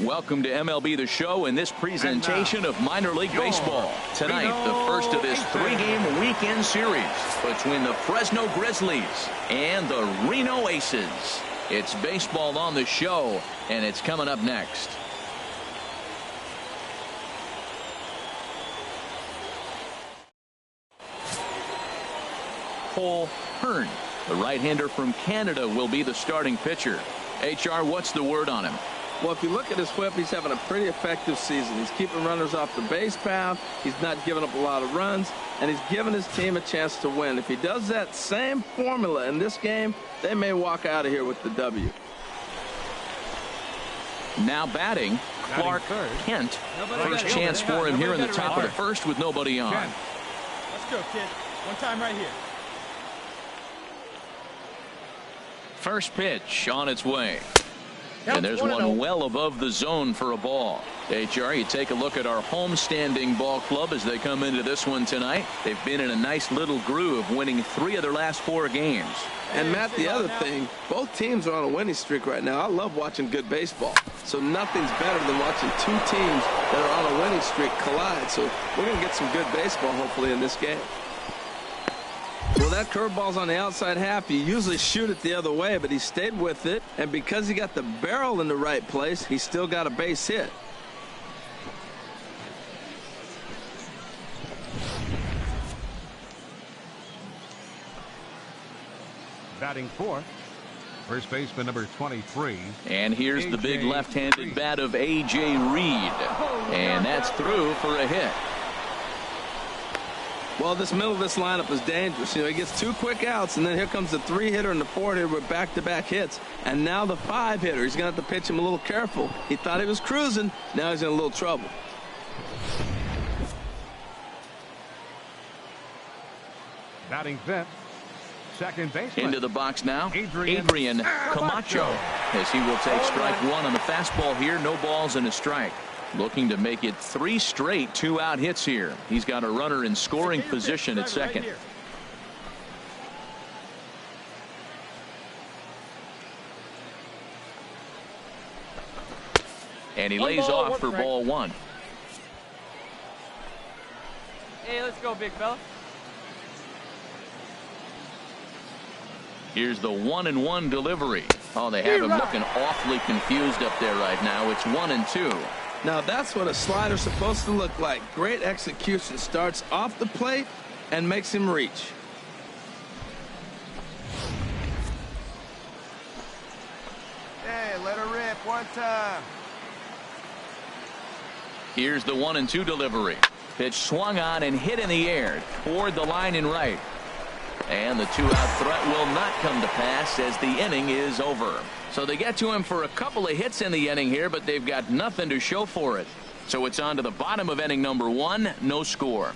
Welcome to MLB The Show in this presentation of minor league baseball. Tonight, the first of this three-game weekend series between the Fresno Grizzlies and the Reno Aces. It's baseball on the show, and it's coming up next. Cole Hearn, the right-hander from Canada, will be the starting pitcher. HR, what's the word on him? Well, if you look at his whip, he's having a pretty effective season. He's keeping runners off the base path. He's not giving up a lot of runs, and he's giving his team a chance to win. If he does that same formula in this game, they may walk out of here with the W. Now batting, Clark Kent. First chance for him here in the top of the first with nobody on. Let's go, kid. One time right here. First pitch on its way. And there's one well above the zone for a ball. HR, you take a look at our homestanding ball club as they come into this one tonight. They've been in a nice little groove, winning 3 of their last 4 games. And Matt, the other thing, both teams are on a winning streak right now. I love watching good baseball. So nothing's better than watching 2 teams that are on a winning streak collide. So we're going to get some good baseball hopefully in this game. Well, that curveball's on the outside half. You usually shoot it the other way, but he stayed with it. And because he got the barrel in the right place, he still got a base hit. Batting fourth, first baseman number 23. And here's the big left-handed bat of A.J. Reed. And that's through for a hit. Well, this middle of this lineup is dangerous. You know, he gets 2 quick outs, and then here comes the 3-hitter and the 4-hitter with back-to-back hits. And now the 5-hitter. He's going to have to pitch him a little careful. He thought he was cruising. Now he's in a little trouble. Batting fifth, second baseman. Into the box now, Adrian Camacho, as he will take strike 1 on the fastball here. No balls and a strike. Looking to make it 3 straight 2-out hits here. He's got a runner in scoring position at second. And he lays off for ball 1. Hey, let's go, big fella. Here's the 1-1 delivery. Oh, they have him looking awfully confused up there right now. It's 1-2. Now that's what a slider's supposed to look like. Great execution. Starts off the plate and makes him reach. Hey, let her rip one time. Here's the 1-2 delivery. Pitch swung on and hit in the air toward the line in right. And the 2-out threat will not come to pass as the inning is over. So they get to him for a couple of hits in the inning here, but they've got nothing to show for it. So it's on to the bottom of inning number 1, no score.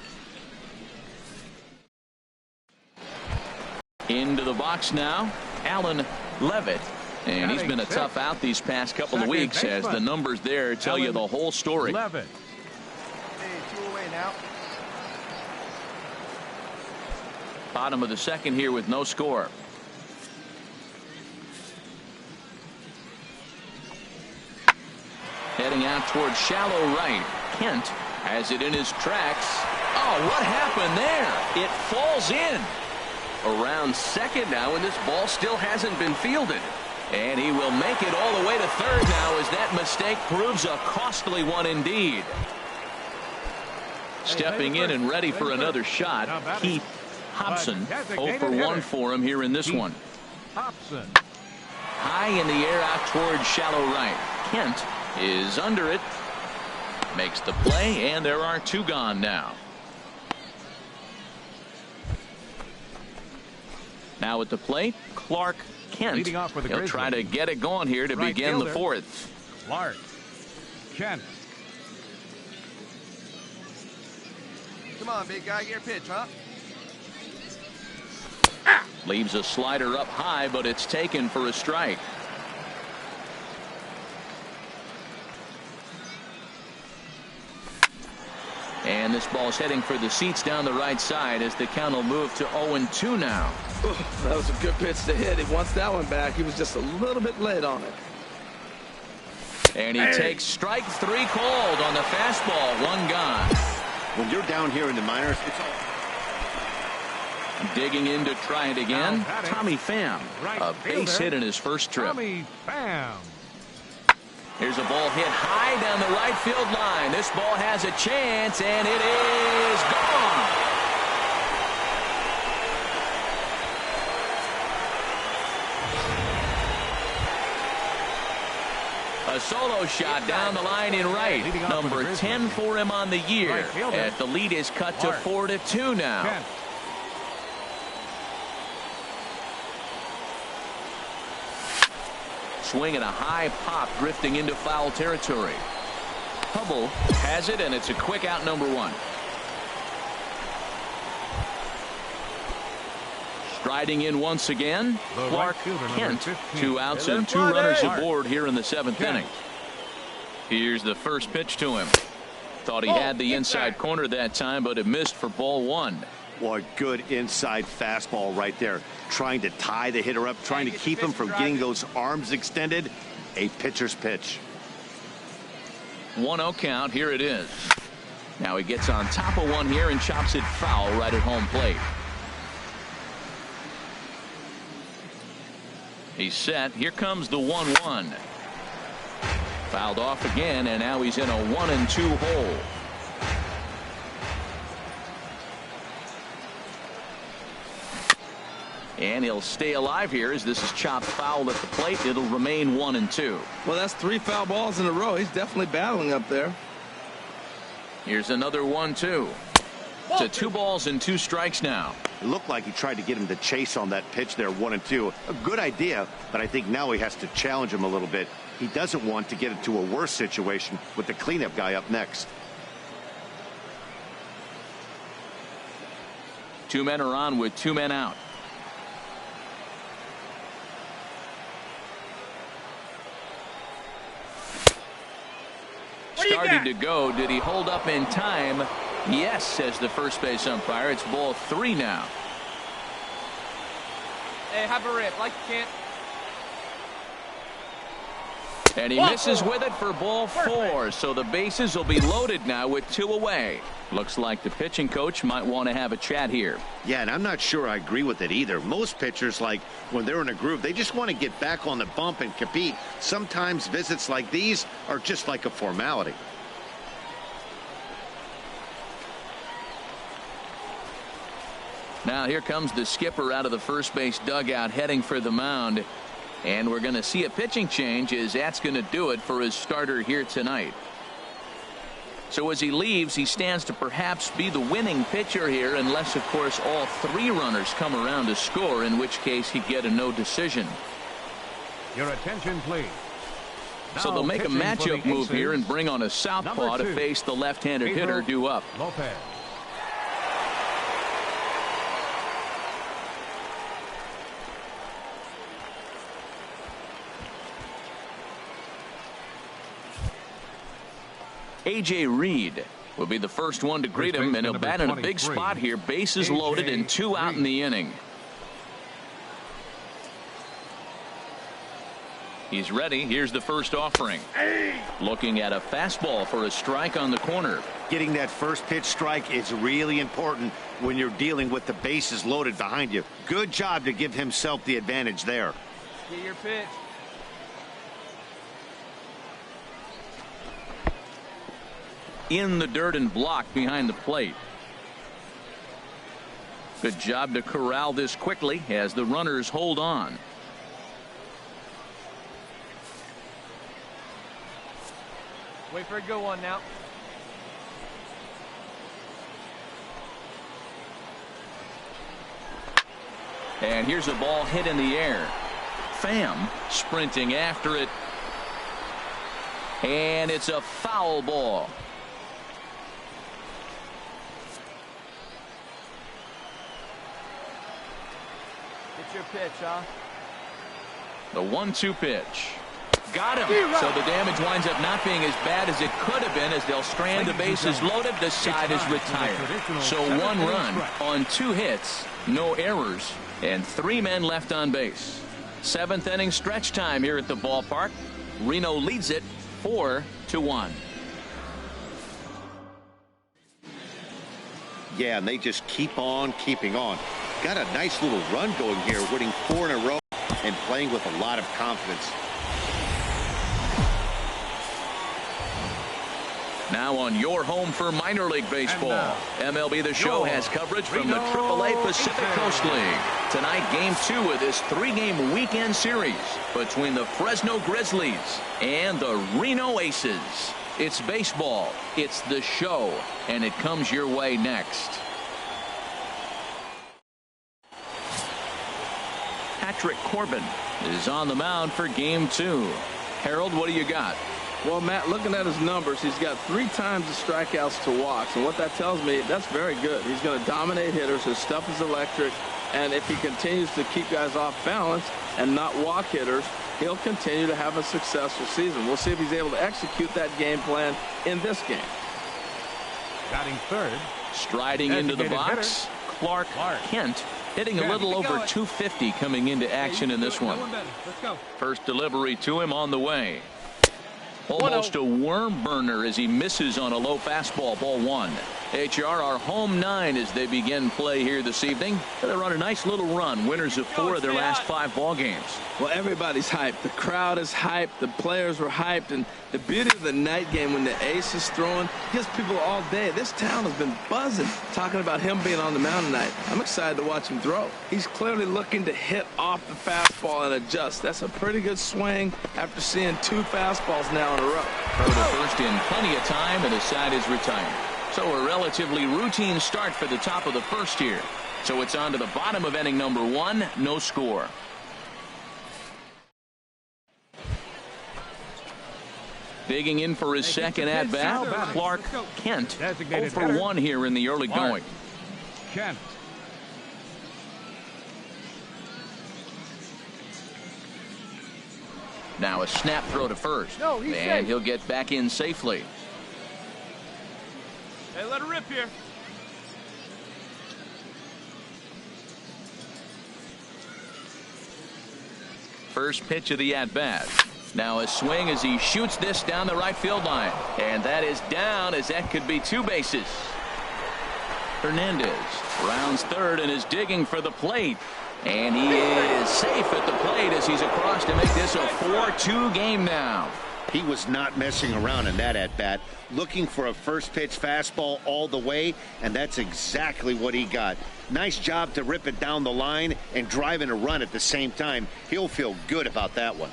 Into the box now, Alan Levitt. And he's been a tough out these past couple of weeks as the numbers there tell you the whole story. Levitt. Hey, 2 away now. Bottom of the second here with no score. Heading out towards shallow right. Kent has it in his tracks. Oh, what happened there? It falls in. Around second now, and this ball still hasn't been fielded. And he will make it all the way to third now as that mistake proves a costly one indeed. Stepping in and ready for another shot, Keith Hobson. 0 for 1 for him here in this one. Hobson. High in the air out towards shallow right. Kent is under it. Makes the play, and there are 2 gone now. Now at the plate, Clark Kent. He'll try to get it going here to begin the 4th. Clark Kent. Come on, big guy, get your pitch, huh? Leaves a slider up high, but it's taken for a strike. And this ball's heading for the seats down the right side as the count will move to 0-2 now. That was a good pitch to hit. He wants that one back. He was just a little bit late on it. And he takes strike 3 called on the fastball. 1 gone. When you're down here in the minors, it's all. Digging in to try it again. Tommy Pham. A base hit in his first trip. Tommy Pham. Here's a ball hit high down the right field line. This ball has a chance, and it is gone. A solo shot down the line in right. Number 10 for him on the year. As the lead is cut to 4-2 now. Swing and a high pop drifting into foul territory. Hubble has it, and it's a quick out, number 1. Striding in once again, Clark Kent. 2 outs and 2 runners aboard here in the 7th inning. Here's the first pitch to him. Thought he had the inside corner that time, but it missed for ball 1. Boy, good inside fastball right there. Trying to tie the hitter up, trying to keep him from getting those arms extended. A pitcher's pitch. 1-0 count. Here it is. Now he gets on top of one here and chops it foul right at home plate. He's set. Here comes the 1-1. Fouled off again, and now he's in a 1-2 hole. And he'll stay alive here as this is chopped foul at the plate. It'll remain 1-2. Well, that's 3 foul balls in a row. He's definitely battling up there. Here's another 1-2. To 2 balls and 2 strikes now. It looked like he tried to get him to chase on that pitch there, 1-2. A good idea, but I think now he has to challenge him a little bit. He doesn't want to get into a worse situation with the cleanup guy up next. 2 men are on with 2 men out. Started to go. Did he hold up in time? Yes, says the first base umpire. It's ball 3 now. Hey, have a rip. Like you can't. And he misses with it for ball 4. So the bases will be loaded now with 2 away. Looks like the pitching coach might want to have a chat here. Yeah, and I'm not sure I agree with it either. Most pitchers, like when they're in a groove, they just want to get back on the bump and compete. Sometimes visits like these are just like a formality. Now here comes the skipper out of the first base dugout heading for the mound. And we're going to see a pitching change as that's going to do it for his starter here tonight. So as he leaves, he stands to perhaps be the winning pitcher here, unless, of course, all 3 runners come around to score, in which case he'd get a no decision. Your attention, please. So they'll make a matchup move here and bring on a southpaw to face the left-handed hitter due up. Lopez. A.J. Reed will be the first one to greet him, and he'll bat in a big spot here. Bases loaded and 2 out in the inning. He's ready. Here's the first offering. Looking at a fastball for a strike on the corner. Getting that first pitch strike is really important when you're dealing with the bases loaded behind you. Good job to give himself the advantage there. Get your pitch. In the dirt and blocked behind the plate. Good job to corral this quickly as the runners hold on. Wait for a good one now. And here's a ball hit in the air. Pham sprinting after it. And it's a foul ball. Get your pitch, huh? The 1-2 pitch. Got him. So the damage winds up not being as bad as it could have been, as they'll strand the bases loaded. The side is retired. So 1 run on 2 hits, no errors, and 3 men left on base. 7th inning stretch time here at the ballpark. Reno leads it 4-1. Yeah, and they just keep on keeping on. Got a nice little run going here, winning 4 in a row and playing with a lot of confidence. Now on your home for minor league baseball, MLB The Show has coverage from the AAA Pacific Coast League. Tonight, Game 2 of this 3-game weekend series between the Fresno Grizzlies and the Reno Aces. It's baseball, it's The Show, and it comes your way next. Patrick Corbin is on the mound for Game 2. Harold, what do you got? Well, Matt, looking at his numbers, he's got 3 times the strikeouts to walks, and what that tells me, that's very good. He's going to dominate hitters. His stuff is electric, and if he continues to keep guys off balance and not walk hitters, he'll continue to have a successful season. We'll see if he's able to execute that game plan in this game. Batting third. Striding into the box, Clark Kent, hitting a little over 250 coming into action in this one. Let's go. First delivery to him on the way. Almost a worm burner as he misses on a low fastball. Ball 1. HR our home 9 as they begin play here this evening. They run a nice little run. Winners of 4 of their last 5 ball games. Well, everybody's hyped. The crowd is hyped. The players were hyped. And the beauty of the night game when the ace is throwing gives people all day. This town has been buzzing talking about him being on the mound tonight. I'm excited to watch him throw. He's clearly looking to hit off the fastball and adjust. That's a pretty good swing after seeing 2 fastballs now in a row. Throw to first in plenty of time, and the side is retired. So a relatively routine start for the top of the first here. So it's on to the bottom of inning number 1. No score. Digging in for his second at-bat, Clark Kent. 0 for 1 here in the early going. Kent. Now a snap throw to first. And he'll get back in safely. Hey, let her rip here. First pitch of the at-bat. Now a swing as he shoots this down the right field line. And that is down as that could be 2 bases. Hernandez rounds third and is digging for the plate. And he is safe at the plate as he's across to make this a 4-2 game now. He was not messing around in that at-bat, looking for a first pitch fastball all the way, and that's exactly what he got. Nice job to rip it down the line and drive in a run at the same time. He'll feel good about that one.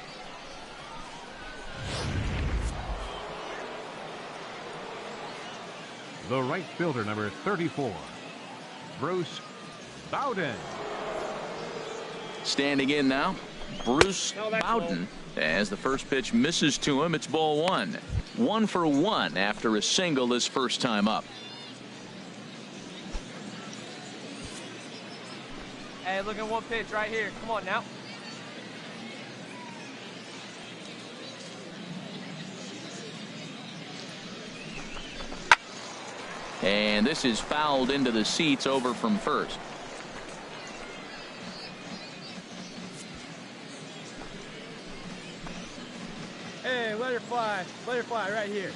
The right fielder, number 34, Bruce Bowden. Standing in now, Bruce Bowden. As the first pitch misses to him, it's ball 1. 1 for 1 after a single his first time up. Hey, look at one pitch right here. Come on now. And this is fouled into the seats over from first. Hey, let her fly. Let her fly right here.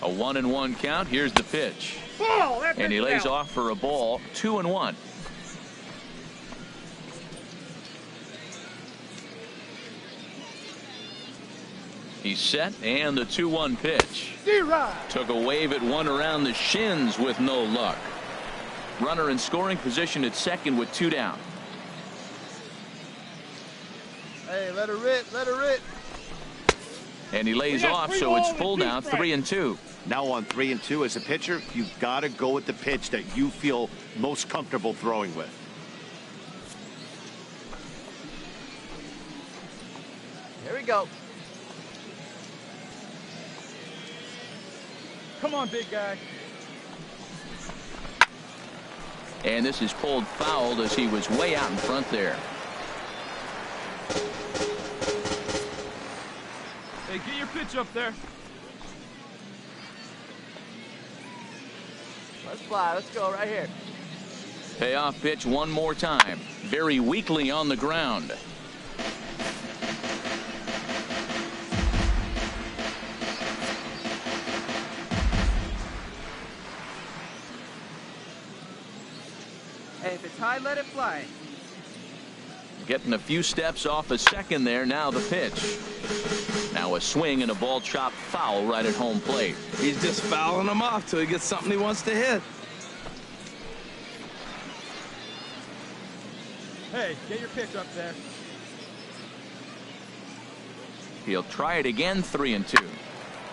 A 1-1 count. Here's the pitch. And he lays off for a ball. 2-1. He's set, and the 2-1 pitch. Took a wave at one around the shins with no luck. Runner in scoring position at second with 2 down. Hey, let her rip. Let her rip. And he lays off, so it's full now, 3-2. Now on 3-2 as a pitcher, you've got to go with the pitch that you feel most comfortable throwing with. Here we go. Come on, big guy. And this is pulled fouled as he was way out in front there. Hey, get your pitch up there. Let's fly. Let's go right here. Payoff pitch one more time. Very weakly on the ground. Hey, if it's high, let it fly. Getting a few steps off a second there. Now the pitch. Now a swing and a ball chopped foul right at home plate. He's just fouling them off till he gets something he wants to hit. Hey, get your pitch up there. He'll try it again. 3-2.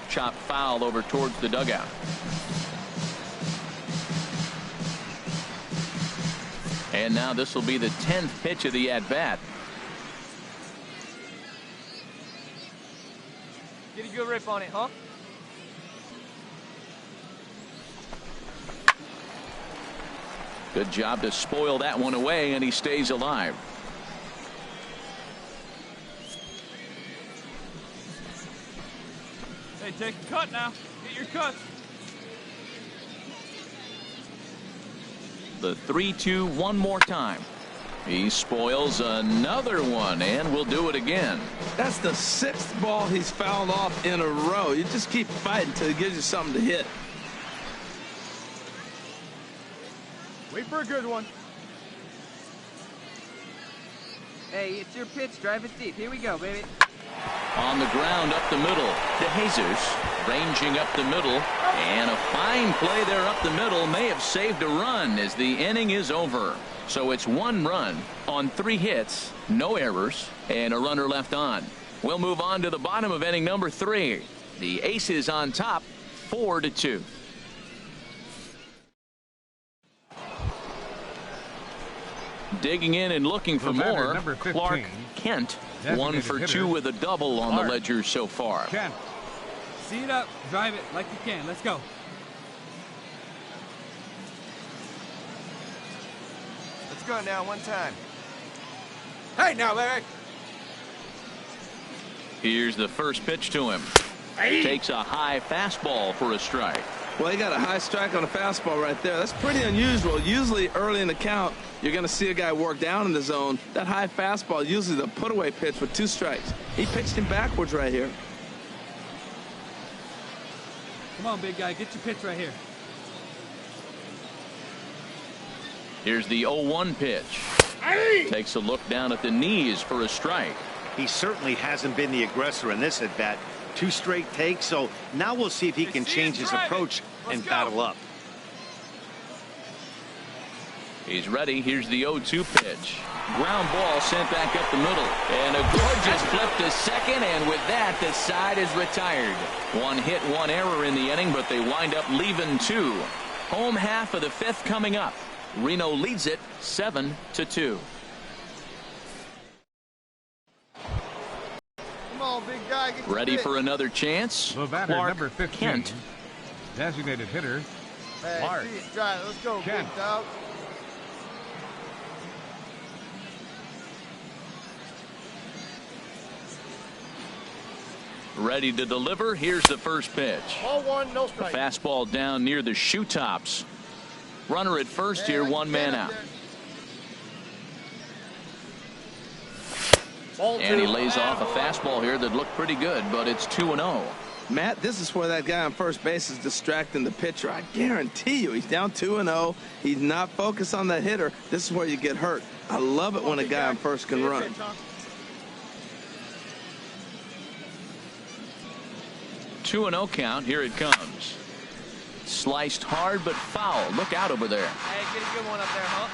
Chopped foul over towards the dugout. And now this will be the 10th pitch of the at-bat. Get a good rip on it, huh? Good job to spoil that one away, and he stays alive. Hey, take a cut now. Get your cuts. The 3-2 one more time. He spoils another one, and will do it again. That's the 6th ball he's fouled off in a row. You just keep fighting until he gives you something to hit. Wait for a good one. Hey, it's your pitch. Drive it deep. Here we go, baby. On the ground up the middle. DeJesus ranging up the middle. And a fine play there up the middle may have saved a run as the inning is over. So it's 1 run on 3 hits, no errors, and a runner left on. We'll move on to the bottom of inning number 3. The Aces on top, 4-2. Digging in and looking for more, Clark Kent, 1 for 2 with a double on the ledger so far. Kent. See it up, drive it like you can. Let's go. Let's go now, one time. Hey, now, Larry. Here's the first pitch to him. Takes a high fastball for a strike. Well, he got a high strike on a fastball right there. That's pretty unusual. Usually early in the count, you're going to see a guy work down in the zone. That high fastball, usually the put-away pitch with 2 strikes. He pitched him backwards right here. Come on, big guy. Get your pitch right here. Here's the 0-1 pitch. Takes a look down at the knees for a strike. He certainly hasn't been the aggressor in this at bat. 2 straight takes, so now we'll see if he can change his approach and battle up. He's ready. Here's the 0-2 pitch. Ground ball sent back up the middle. And a gorgeous flip to second, and with that, the side is retired. 1 hit, 1 error in the inning, but they wind up leaving 2. Home half of the 5th coming up. Reno leads it 7-2. Come on, big guy. Get your Ready pitch. for another chance? The batter, Clark number 15, Kent. designated hitter, Hey, Clark see it, drive it. Let's go, Kent. big dog. Ready to deliver. Here's the first pitch. Ball 1, no A strike. fastball down near the shoe tops. Runner at first here, 1 man out. And he lays off a fastball here that looked pretty good, but it's 2-0. Matt, this is where that guy on first base is distracting the pitcher. I guarantee you he's down 2-0. He's not focused on that hitter. This is where you get hurt. I love it when a guy on first can run. 2-0 count. Here it comes. Sliced hard but foul. Look out over there. Hey, get a good one up there, huh?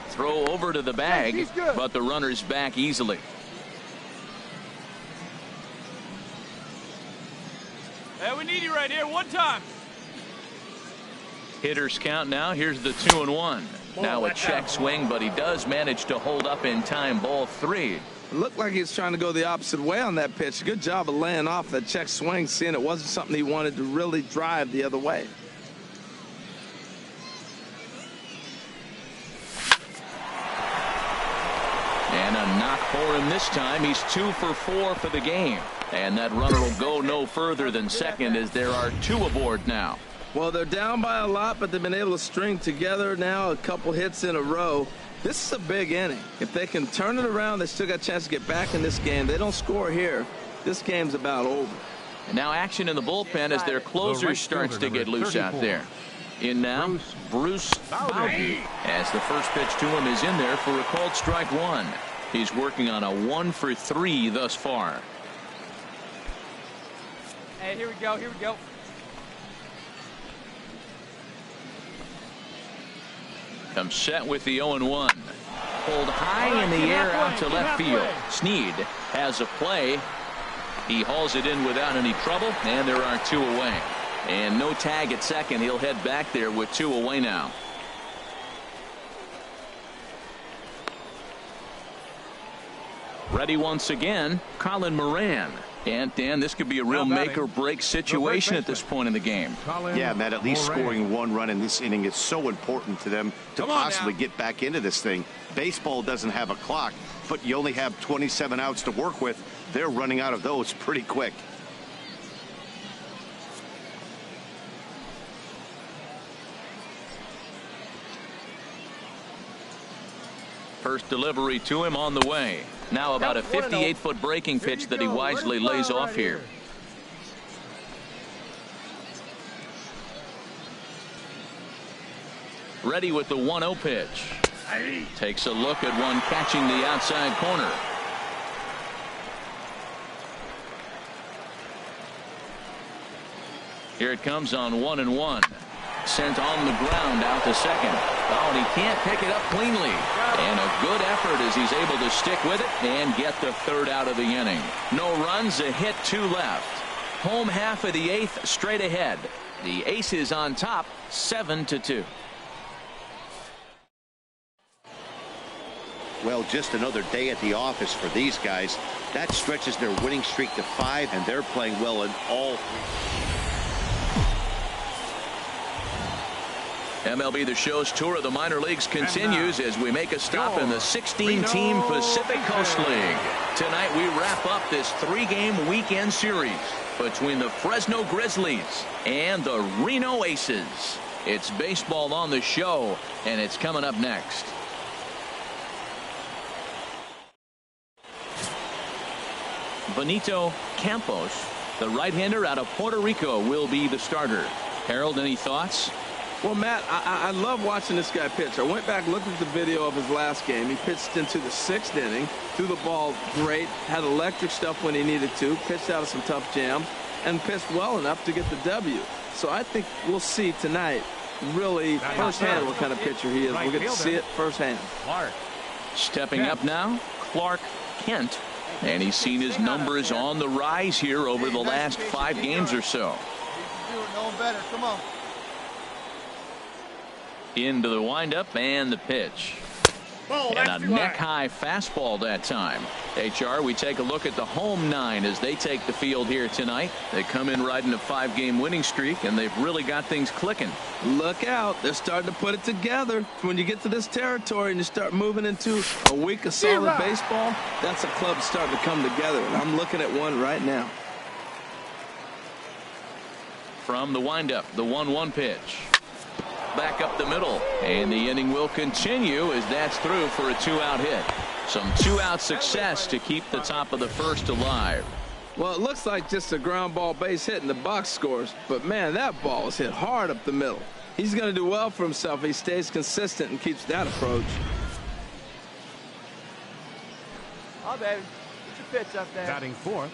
Throw over to the bag, he's good. but the runner's back easily. Hey, we need you right here. 1 time. Hitters count now. Here's the 2-1. Now a check swing, but he does manage to hold up in time. Ball 3. It looked like he was trying to go the opposite way on that pitch. Good job of laying off that check swing, seeing it wasn't something he wanted to really drive the other way. And a knock for him this time. He's 2 for 4 for the game. And that runner will go no further than second as there are 2 aboard now. Well, they're down by a lot, but they've been able to string together now a couple hits in a row. This is a big inning. If they can turn it around, they still got a chance to get back in this game. They don't score here. This game's about over. And now action in the bullpen as their closer starts to get loose out there. In now, Bruce Bowden, as the first pitch to him is in there for a called strike one. He's working on a 1-for-3 thus far. Hey, here we go. Here we go. Comes set with the 0-1. Pulled high in the air out to left field. Snead has a play. He hauls it in without any trouble, and there are 2 away. And no tag at second. He'll head back there with 2 away now. Ready once again, Colin Moran. And Dan, this could be a real make or break situation at this point in the game. Yeah, Matt, at least scoring 1 run in this inning is so important to them to possibly get back into this thing. Baseball doesn't have a clock, but you only have 27 outs to work with. They're running out of those pretty quick. First delivery to him on the way. Now about a 58-foot breaking pitch that he wisely lays off here. Ready with the 1-0 pitch. Takes a look at one catching the outside corner. Here it comes on 1-1. Sent on the ground out to second. Oh, and he can't pick it up cleanly. And a good effort as he's able to stick with it and get the 3rd out of the inning. No runs, a hit, 2 left. Home half of the 8th straight ahead. The Aces on top, 7-2. Well, just another day at the office for these guys. That stretches their winning streak to 5, and they're playing well in all 3. MLB The Show's tour of the minor leagues continues as we make a stop in the 16-team Pacific Coast League. Tonight we wrap up this 3-game weekend series between the Fresno Grizzlies and the Reno Aces. It's baseball on the show, and it's coming up next. Benito Campos, the right-hander out of Puerto Rico, will be the starter. Harold, any thoughts? Well, Matt, I love watching this guy pitch. I went back, looked at the video of his last game. He pitched into the 6th inning, threw the ball great, had electric stuff when he needed to, pitched out of some tough jams, and pitched well enough to get the W. So I think we'll see tonight really firsthand what kind of pitcher he is. We'll get to see it firsthand. Stepping up now, Clark Kent. And he's seen his numbers on the rise here over the last 5 games or so. No better. Come on. Into the windup and the pitch. And a neck-high fastball that time. HR, we take a look at the home 9 as they take the field here tonight. They come in riding a 5-game winning streak, and they've really got things clicking. Look out. They're starting to put it together. When you get to this territory and you start moving into a week of solid baseball, that's a club starting to come together, and I'm looking at one right now. From the windup, the 1-1 pitch. Back up the middle, and the inning will continue as that's through for a 2-out hit. Some 2-out success to keep the top of the 1st alive. Well, it looks like just a ground ball base hit in the box scores, but man, that ball was hit hard up the middle. He's going to do well for himself if he stays consistent and keeps that approach. Oh, baby. Get your pitch up there. Batting 4th,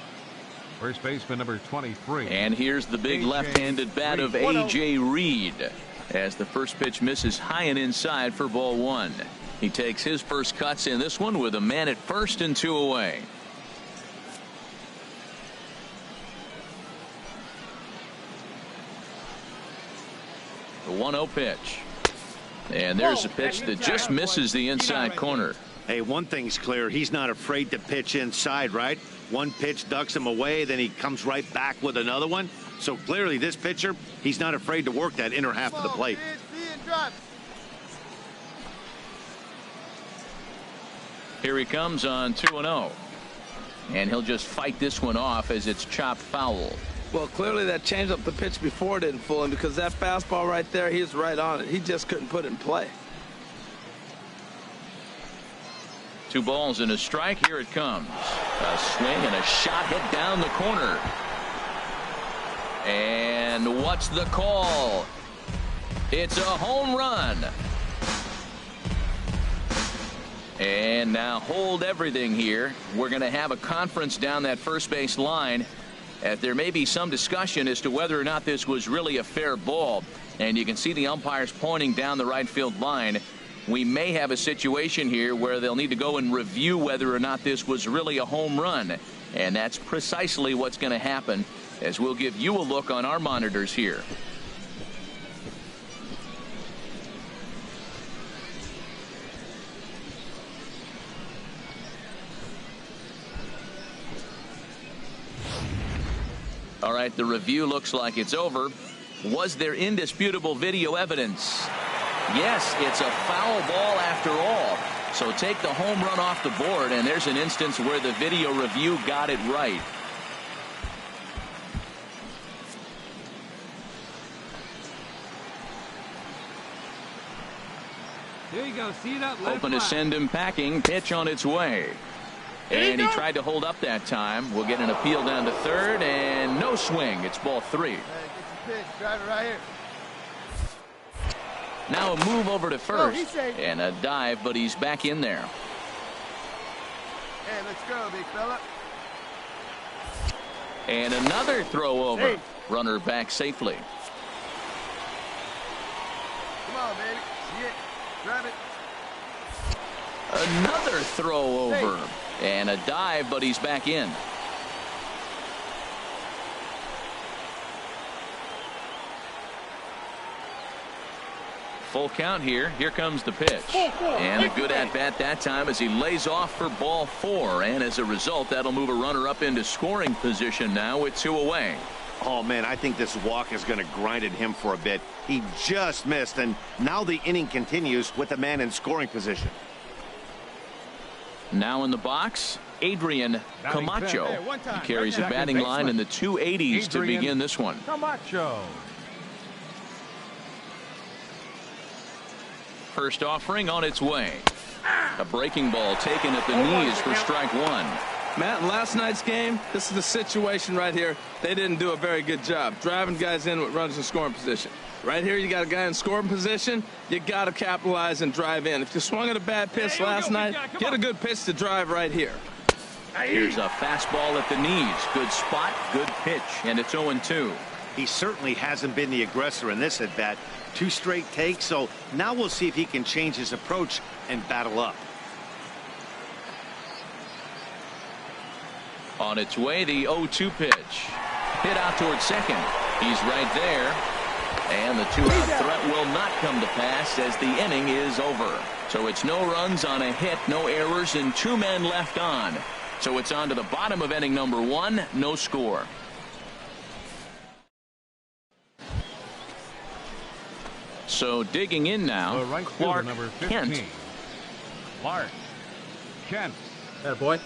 first baseman number 23. And here's the big left-handed bat of A.J. Reed. As the first pitch misses high and inside for ball 1. He takes his first cuts in this one with a man at first and 2 away. The 1-0 pitch. And there's a pitch that just misses the inside corner. Hey, one thing's clear. He's not afraid to pitch inside, right? One pitch ducks him away, then he comes right back with another one. So clearly this pitcher, he's not afraid to work that inner half of the plate. Here he comes on 2-0. And he'll just fight this one off as it's chopped foul. Well, clearly that changed up the pitch before didn't fool him, because that fastball right there, he was right on it. He just couldn't put it in play. 2 balls and a strike. Here it comes. A swing and a shot hit down the corner. And what's the call? It's a home run. And now hold everything here. We're going to have a conference down that first base line. There may be some discussion as to whether or not this was really a fair ball. And you can see the umpires pointing down the right field line. We may have a situation here where they'll need to go and review whether or not this was really a home run. And that's precisely what's going to happen, as we'll give you a look on our monitors here. All right, the review looks like it's over. Was there indisputable video evidence? Yes, it's a foul ball after all. So take the home run off the board, and there's an instance where the video review got it right. There you go. See that? Hoping to send him packing. Pitch on its way. And he tried to hold up that time. We'll get an appeal down to third, and no swing. It's ball 3. Hey, get your pitch. Drive it right here. Now a move over to first. he's safe. And a dive, but he's back in there. Hey, let's go, big fella. And another throw over. Safe. Runner back safely. Come on, baby. See it. Grab it. Another throw over. And a dive, but he's back in. Full count here. Here comes the pitch. And a good at-bat that time as he lays off for ball 4. And as a result, that'll move a runner up into scoring position now with 2 away. Oh, man, I think this walk is going to grind at him for a bit. He just missed, and now the inning continues with the man in scoring position. Now in the box, Adrian Camacho. He carries a batting line in the 280s to begin this one. Camacho. First offering on its way. A breaking ball taken at the knees for strike 1. Matt, in last night's game, this is the situation right here. They didn't do a very good job driving guys in with runners in scoring position. Right here, you got a guy in scoring position. You got to capitalize and drive in. If you swung at a bad pitch last night, get a good pitch to drive right here. Here's a fastball at the knees. Good spot, good pitch, and it's 0-2. He certainly hasn't been the aggressor in this at bat. 2 straight takes, so now we'll see if he can change his approach and battle up. On its way, the 0-2 pitch. Hit out towards second. He's right there. And the 2-out threat will not come to pass as the inning is over. So it's no runs on a hit, no errors, and 2 men left on. So it's on to the bottom of inning number 1, no score. So digging in now, The right Clark fielder, number 15. Kent. Clark Kent. That boy.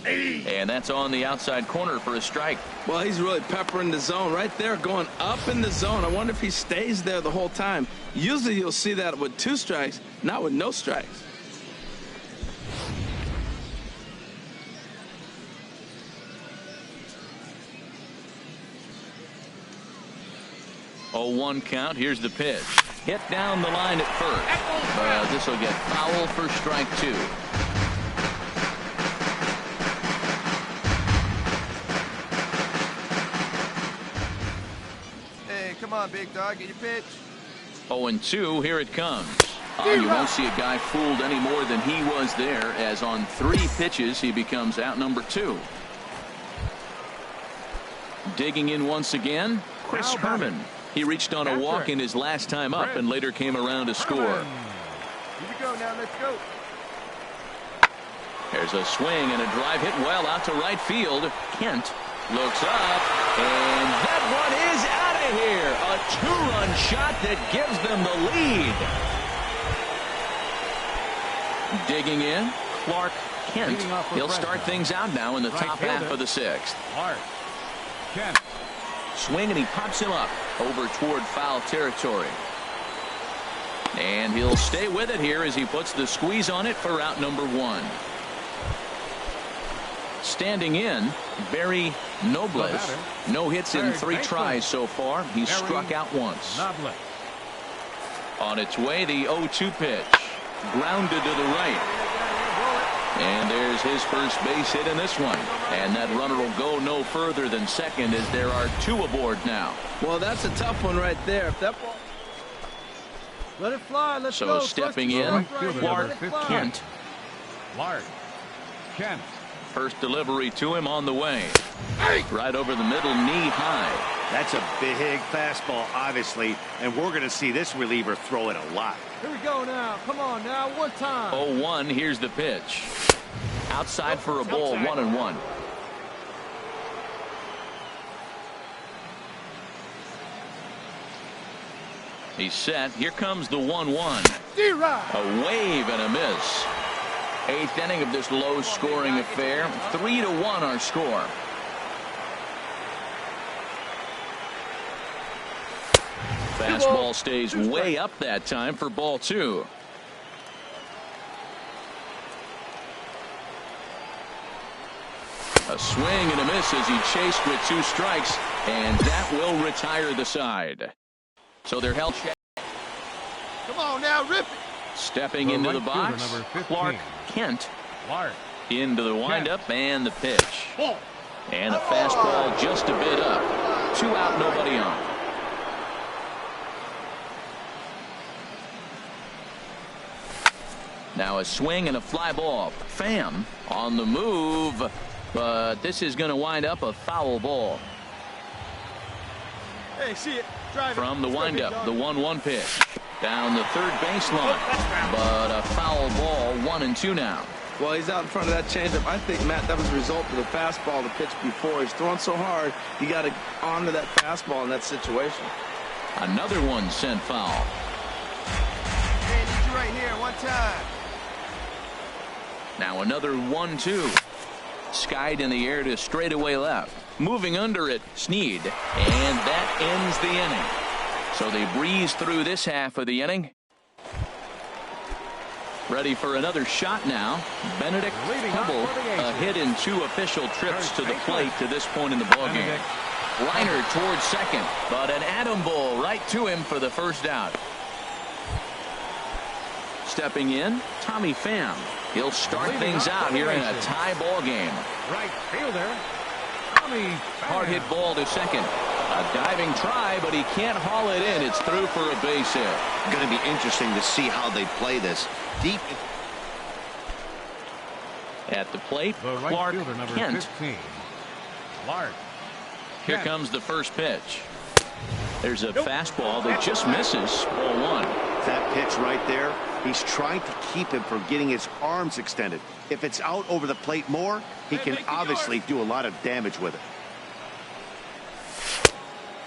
And that's on the outside corner for a strike. Well, he's really peppering the zone right there, going up in the zone. I wonder if he stays there the whole time. Usually you'll see that with 2 strikes, not with no strikes. Oh, 1 count. Here's the pitch. Hit down the line at first. This will get foul for strike 2. Hey, come on, big dog. Get your pitch. 0-2. Here it comes. You won't see a guy fooled any more than he was there, as on 3 pitches he becomes out number 2. Digging in once again, Chris Herman. He reached on a walk in his last time up and later came around to score. Here we go now. Let's go. There's a swing and a drive hit well out to right field. Kent looks up, and that one is out of here. A 2-run shot that gives them the lead. Digging in, Clark Kent. He'll start things out now in the top half of the 6th. Clark Kent. Swing, and he pops him up over toward foul territory. And he'll stay with it here as he puts the squeeze on it for out number 1. Standing in, Barry Nobles. No hits in 3 tries so far. He's struck out once. On its way, the 0-2 pitch. Grounded to the right. And there's his first base hit in this one. And that runner will go no further than second as there are 2 aboard now. Well, that's a tough one right there. If that ball... Let it fly. Let's go. So stepping in, Clark Kent. Clark Kent. First delivery to him on the way. Right over the middle, knee high. That's a big fastball, obviously, and we're going to see this reliever throw it a lot. Here we go now. Come on now. One time. 0-1. Here's the pitch. Outside for a ball, 1-1. He's set. Here comes the 1-1. A wave and a miss. 8th inning of this low-scoring affair. 3-1 our score. Fastball stays way up that time for ball 2. A swing and a miss as he chased with 2 strikes, and that will retire the side. So they're held. Come on now, rip it. Stepping into the box, Clark Kent. Into the windup and the pitch. And a fastball just a bit up. 2 out, nobody on. Now a swing and a fly ball. Pham on the move, but this is going to wind up a foul ball. Hey, see it. Drive From the windup, the 1-1 pitch. Down the third baseline, but a foul ball, 1-2 now. Well, he's out in front of that changeup. I think, Matt, that was a result of the fastball the pitch before. He's throwing so hard, you got to honor that fastball in that situation. Another one sent foul. Hey, need you right here, one time. Now another 1-2. Skied in the air to straightaway left. Moving under it, Snead. And that ends the inning. So they breeze through this half of the inning. Ready for another shot now. Benedict Hubble, a hit in 2 official trips to the plate to this point in the ballgame. Liner towards second, but an atom ball right to him for the first out. Stepping in, Tommy Pham. He'll start things out here in a tie ball game. Right fielder, Tommy Pham. Hard hit ball to second. A diving try, but he can't haul it in. It's through for a base hit. Going to be interesting to see how they play this. Deep. At the plate, The right Clark fielder, number Kent. 15. Clark Here Kent. comes the first pitch. There's a fastball that just misses. Ball 1. That pitch right there, he's trying to keep him from getting his arms extended. If it's out over the plate more, he can obviously do a lot of damage with it.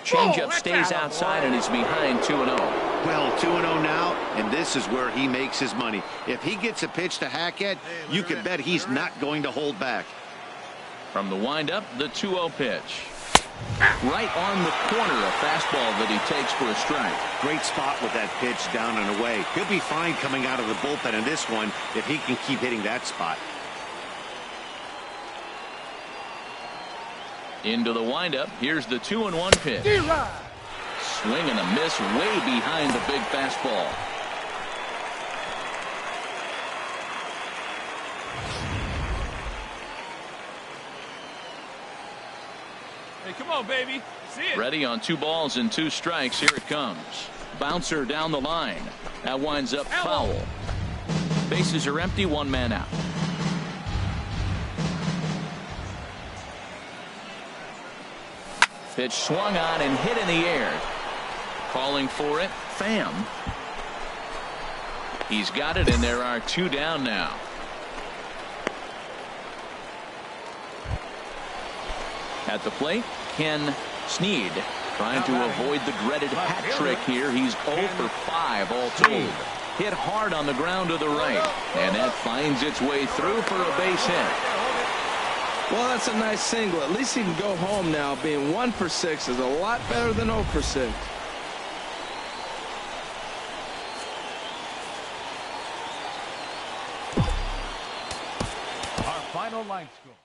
Changeup stays outside and he's behind 2-0. Well, 2-0 now, and this is where he makes his money. If he gets a pitch to hack at, you can bet he's not going to hold back. From the windup, the 2-0 pitch. Right on the corner, a fastball that he takes for a strike. Great spot with that pitch down and away. He'll be fine coming out of the bullpen in this one if he can keep hitting that spot. Into the windup, here's the 2-1 pitch. Swing and a miss way behind the big fastball. Hey, come on, baby. See it. Ready on 2 balls and 2 strikes. Here it comes. Bouncer down the line. That winds up foul. Bases are empty, 1 man out. Pitch swung on and hit in the air. Calling for it, Pham. He's got it, and there are 2 down now. At the plate, Ken Snead trying to avoid the dreaded hat trick here. He's 0 for 5 all told. Hit hard on the ground to the right, and that finds its way through for a base hit. Well, that's a nice single. At least he can go home now. Being 1 for 6 is a lot better than 0 for 6. Our final line score.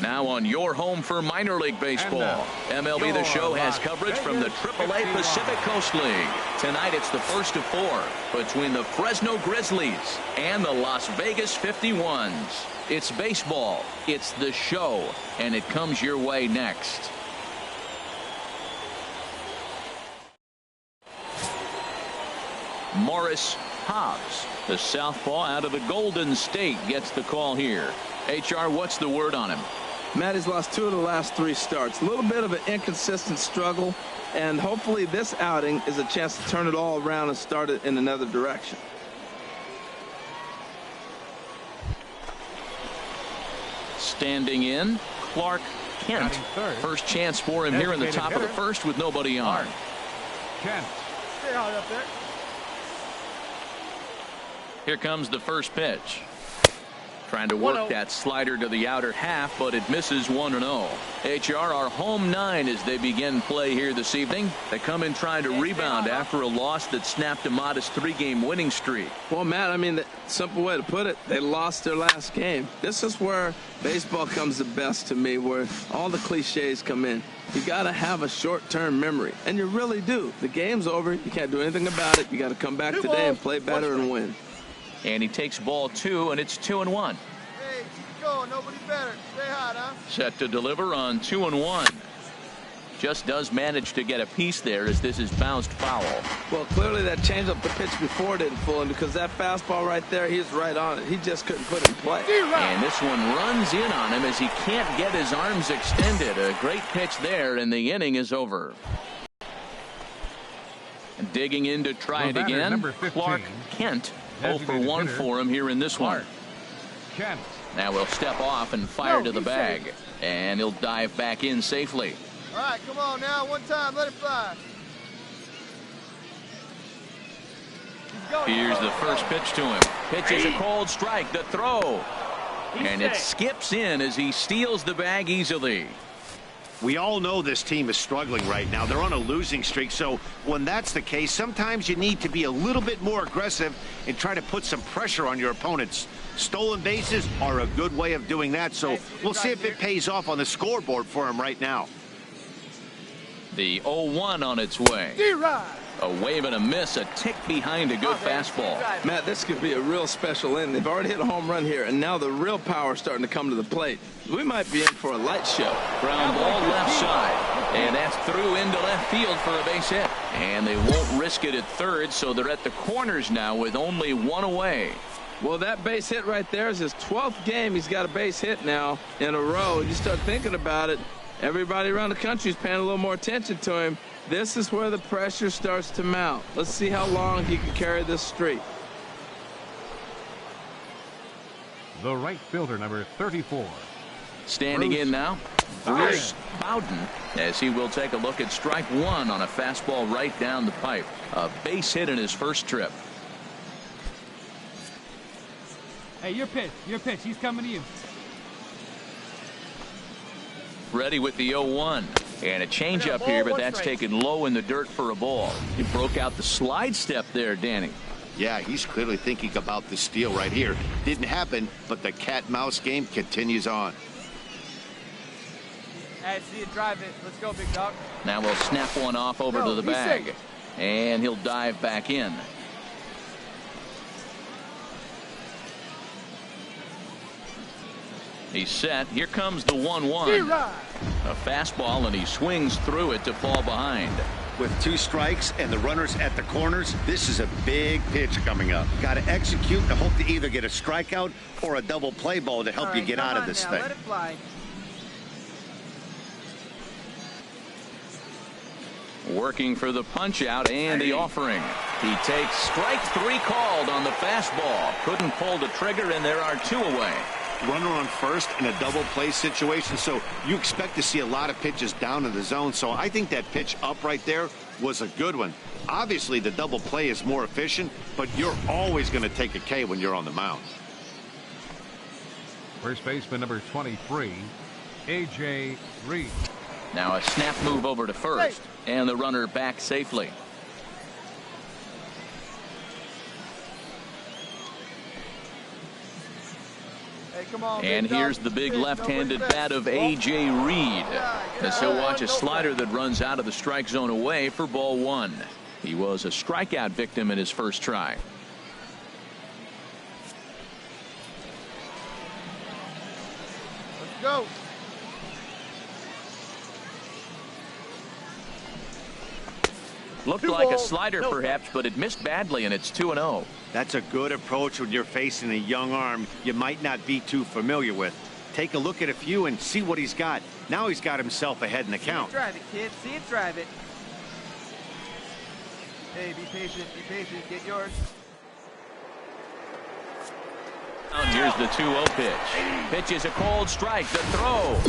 Now on your home for minor league baseball, MLB The Show has coverage from the AAA Pacific Coast League. Tonight it's the first of 4 between the Fresno Grizzlies and the Las Vegas 51s. It's baseball, it's The Show, and it comes your way next. Morris Hobbs, the southpaw out of the Golden State, gets the call here. HR, what's the word on him? Matt, he's lost 2 of the last 3 starts. A little bit of an inconsistent struggle, and hopefully this outing is a chance to turn it all around and start it in another direction. Standing in, Clark Kent. First chance for him here in the top of the first with nobody on. Kent. Stay hard up there. Here comes the first pitch. Trying to work that slider to the outer half, but it misses 1-0. HR, our home 9 as they begin play here this evening. They come in trying to rebound after a loss that snapped a modest 3-game winning streak. Well, Matt, I mean, the simple way to put it, they lost their last game. This is where baseball comes the best to me, where all the cliches come in. You got to have a short-term memory, and you really do. The game's over. You can't do anything about it. You got to come back today and play better and win. And he takes ball 2, and it's 2-1. Hey, keep going. Nobody better. Stay hot, huh? Set to deliver on 2-1. Just does manage to get a piece there as this is bounced foul. Well, clearly that changeup the pitch before didn't fool him, because that fastball right there, he's right on it. He just couldn't put it in play. And this one runs in on him as he can't get his arms extended. A great pitch there, and the inning is over. Digging in to try it again, Clark Kent. 0 for 1 for him here in this one. Kent. Now he'll step off and fire to the bag. And he'll dive back in safely. All right, come on now. One time. Let it fly. Here's the first pitch to him. Pitches a cold strike. The throw. And it skips in as he steals the bag easily. We all know this team is struggling right now. They're on a losing streak, so when that's the case, sometimes you need to be a little bit more aggressive and try to put some pressure on your opponents. Stolen bases are a good way of doing that, so we'll see if it pays off on the scoreboard for him right now. The 0-1 on its way. A wave and a miss, a tick behind a good fastball. Matt, this could be a real special inning. They've already hit a home run here, and now the real power is starting to come to the plate. We might be in for a light show. Ground ball left side, and that's through into left field for a base hit. And they won't risk it at third, so they're at the corners now with only 1 away. Well, that base hit right there is his 12th game. He's got a base hit now in a row. You start thinking about it, everybody around the country is paying a little more attention to him. This is where the pressure starts to mount. Let's see how long he can carry this streak. The right fielder, number 34. Standing in now, Bruce Bowden, as he will take a look at strike 1 on a fastball right down the pipe. A base hit in his first trip. Hey, your pitch. Your pitch. He's coming to you. Ready with the 0-1. And a changeup here, but that's taken low in the dirt for a ball. He broke out the slide step there, Danny. Yeah, he's clearly thinking about the steal right here. Didn't happen, but the cat-mouse game continues on. Hey, see it, drive it. Let's go, big dog. Now we'll snap one off over to the bag. And he'll dive back in. He's set. Here comes the 1-1. A fastball, and he swings through it to fall behind. With 2 strikes and the runners at the corners, this is a big pitch coming up. Got to execute and hope to either get a strikeout or a double play ball to help you get out of this thing. Let it fly. Working for the punch out and the offering. He takes strike 3 called on the fastball. Couldn't pull the trigger, and there are 2 away. Runner on first in a double play situation, so you expect to see a lot of pitches down in the zone. So I think that pitch up right there was a good one. Obviously, the double play is more efficient, but you're always going to take a K when you're on the mound. First baseman, number 23, A.J. Reed. Now a snap move over to first, and the runner back safely. Hey, come on, And here's the big left-handed bat of A.J. Reed. As he'll watch a slider that runs out of the strike zone away for ball one. He was a strikeout victim in his first try. Let's go. Looked like a slider perhaps, but it missed badly, and it's 2-0. That's a good approach when you're facing a young arm you might not be too familiar with. Take a look at a few and see what he's got. Now he's got himself ahead in the count. Drive it, kid. See it, drive it. Hey, be patient, get yours. Here's the 2-0 pitch. Pitch is a cold strike. The throw.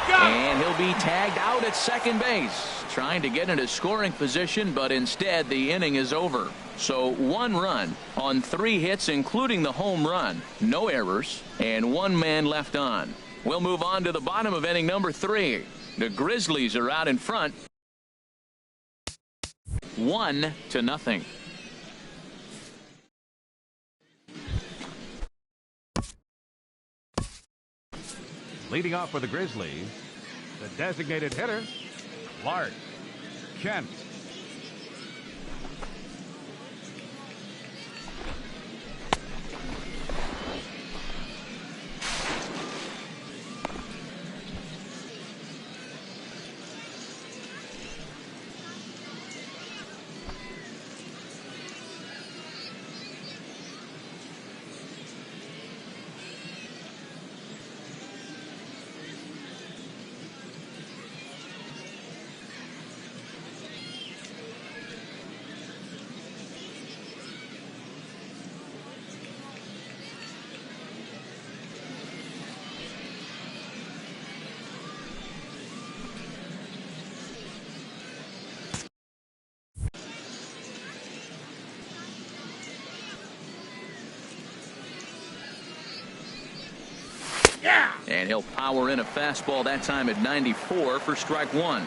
And he'll be tagged out at second base. Trying to get into scoring position, but instead the inning is over. So 1 run on 3 hits, including the home run. No errors, and 1 man left on. We'll move on to the bottom of inning number 3. The Grizzlies are out in front. 1-0. Leading off for the Grizzlies, the designated hitter, Clark Kent. And he'll power in a fastball that time at 94 for strike 1.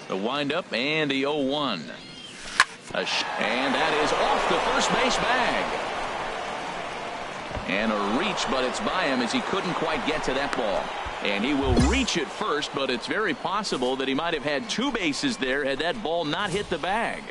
The windup and the 0-1. And that is off the first base bag. And a reach, but it's by him as he couldn't quite get to that ball. And he will reach it first, but it's very possible that he might have had 2 bases there had that ball not hit the bag.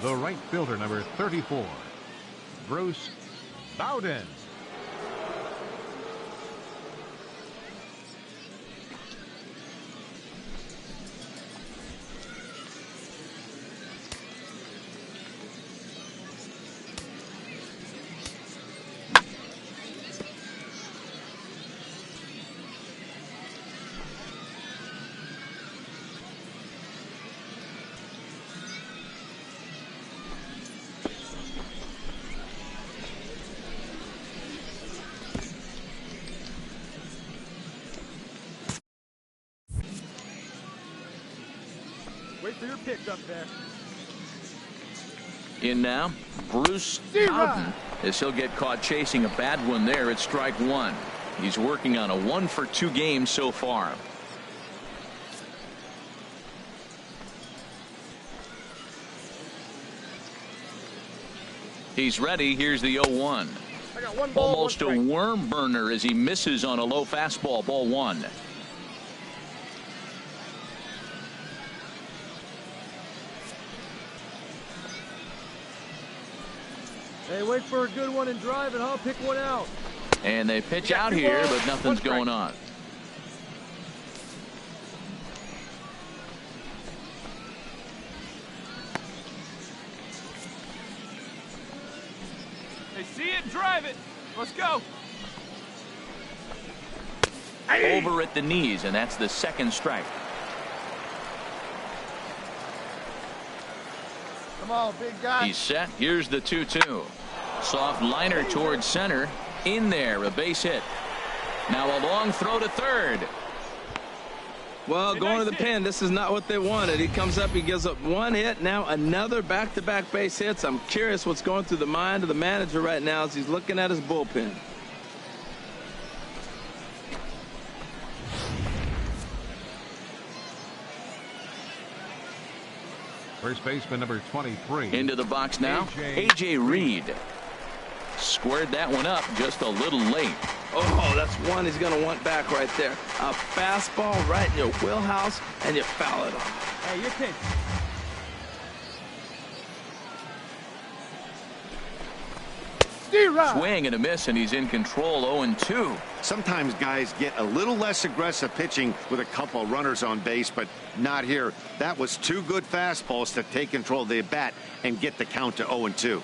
The right fielder, number 34, Bruce Bowden. Wait for your pitch up there. In now, Bruce Bowden, as he'll get caught chasing a bad one there at strike 1. He's working on a 1-for-2 game so far. He's ready. Here's the 0-1. I got 1 ball, Almost 1 a strike. worm burner as he misses on a low fastball. Ball 1. Hey, wait for a good one and drive it, huh? Pick one out. And they pitch out here, but nothing's going on. They see it, drive it. Let's go. Over at the knees, and that's the 2nd strike. Come on, big guy. He's set. Here's the 2-2. Soft liner towards center. In there, a base hit. Now a long throw to third. Well, going to the pen, this is not what they wanted. He comes up, he gives up one hit, now another back-to-back base hits. I'm curious what's going through the mind of the manager right now as he's looking at his bullpen. First baseman number 23. Into the box now, A.J. Reed. Squared that one up just a little late. Oh, that's one he's going to want back right there. A fastball right in your wheelhouse, and you foul it off. Hey, you're pitch. Swing and a miss, and he's in control. 0-2. Sometimes guys get a little less aggressive pitching with a couple of runners on base, but not here. That was two good fastballs to take control of the bat and get the count to 0-2.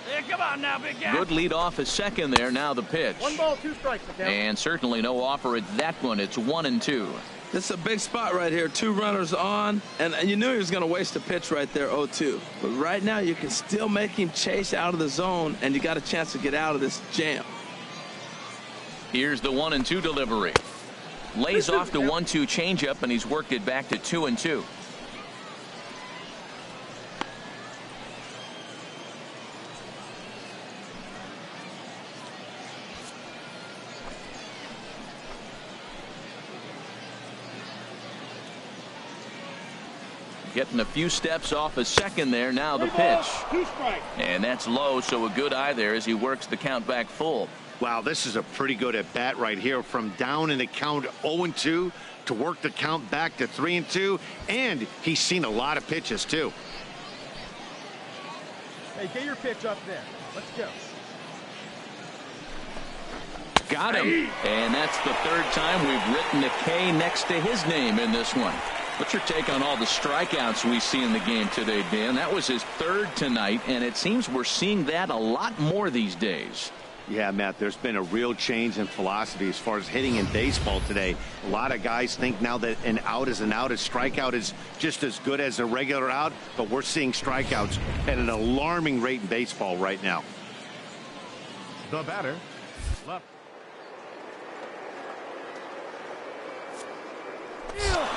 Hey, come on now, big guy. Good lead off at second there. Now the pitch. 1 ball, 2 strikes. And certainly no offer at that one. It's 1-2. This is a big spot right here. 2 runners on, and you knew he was going to waste a pitch right there, 0-2. But right now you can still make him chase out of the zone, and you got a chance to get out of this jam. Here's the 1-2 delivery. Lays off the 1-2 changeup, and he's worked it back to 2-2. Getting a few steps off a second there. Now the pitch. 2 strikes. And that's low, so a good eye there as he works the count back full. Wow, this is a pretty good at bat right here. From down in the count 0-2 to work the count back to 3-2. And he's seen a lot of pitches, too. Hey, get your pitch up there. Let's go. Got him. And that's the 3rd time we've written a K next to his name in this one. What's your take on all the strikeouts we see in the game today, Dan? That was his 3rd tonight, and it seems we're seeing that a lot more these days. Yeah, Matt, there's been a real change in philosophy as far as hitting in baseball today. A lot of guys think now that an out is an out. A strikeout is just as good as a regular out, but we're seeing strikeouts at an alarming rate in baseball right now. The batter, left.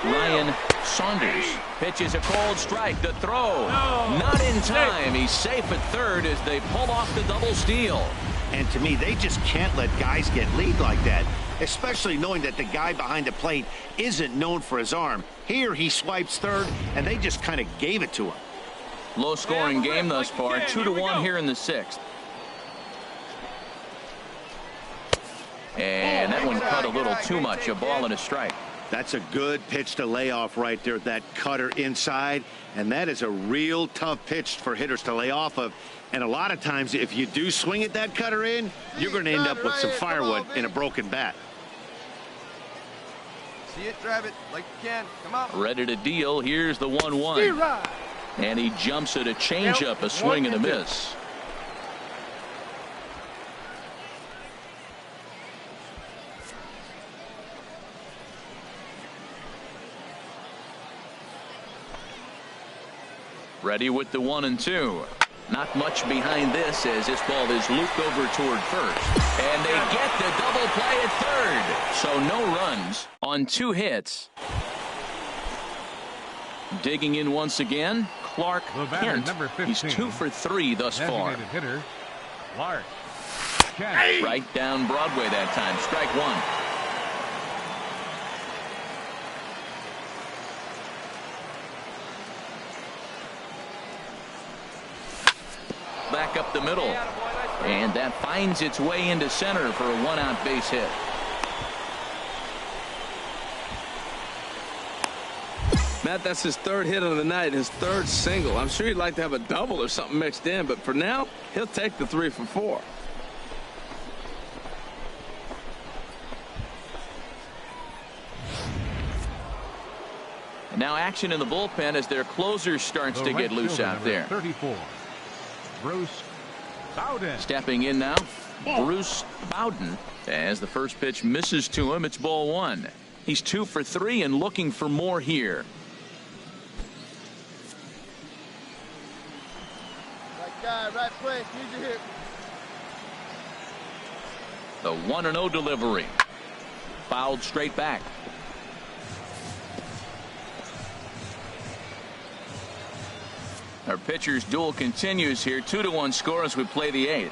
Ryan Saunders pitches a cold strike. The throw not in time. He's safe at 3rd as they pull off the double steal. And to me, they just can't let guys get lead like that, especially knowing that the guy behind the plate isn't known for his arm. Here he swipes 3rd, and they just kind of gave it to him. Low scoring game thus far. 2-1 here in the 6th. And that one cut a little too much. A ball and a strike. That's a good pitch to lay off right there, that cutter inside. And that is a real tough pitch for hitters to lay off of. And a lot of times, if you do swing at that cutter in, you're going to end up with some firewood in a broken bat. See it, drive it like you can. Come on. Ready to deal. Here's the 1-1. And he jumps at a changeup, a swing and a miss. Ready with the 1-2. Not much behind this as this ball is looped over toward 1st. And they get the double play at 3rd. So no runs on 2 hits. Digging in once again, Clark Kent. Number 15. He's 2 for 3 thus far. Designated hitter, Clark Kent. Right down Broadway that time. Strike 1. Back up the middle, and that finds its way into center for a 1-out base hit. Matt, that's his 3rd hit of the night, his 3rd single. I'm sure he'd like to have a double or something mixed in, but for now, he'll take the 3 for 4. And now action in the bullpen as their closer starts to get loose out there. 34. Bruce Bowden. Stepping in now, Bruce Bowden, as the first pitch misses to him. It's ball 1. He's 2 for 3 and looking for more here. Right guy, right place. Use your hip. The 1-0 delivery. Fouled straight back. Our pitcher's duel continues here. 2-1 score as we play the 8th.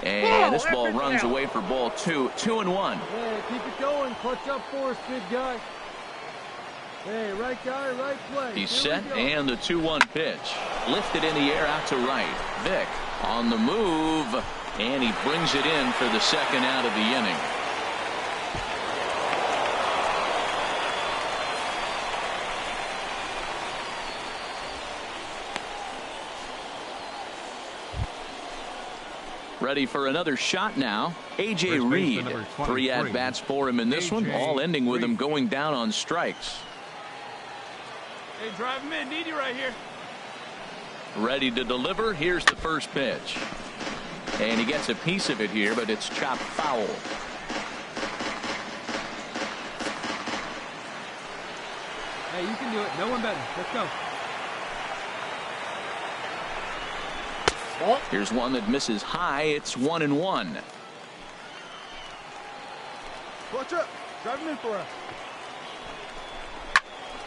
And this ball runs away for ball 2. 2-1. Hey, keep it going. Clutch up for us, big guy. Hey, right guy, right play. He's set, and the 2-1 pitch. Lifted in the air out to right. Vick on the move, and he brings it in for the second out of the inning. Ready for another shot now. A.J. Reed. 3 at-bats for him in this one, all ending with him going down on strikes. Hey, drive him in. Need you right here. Ready to deliver. Here's the first pitch. And he gets a piece of it here, but it's chopped foul. Hey, you can do it. No one better. Let's go. Here's one that misses high. It's 1-1. Watch up. Drive him in for us.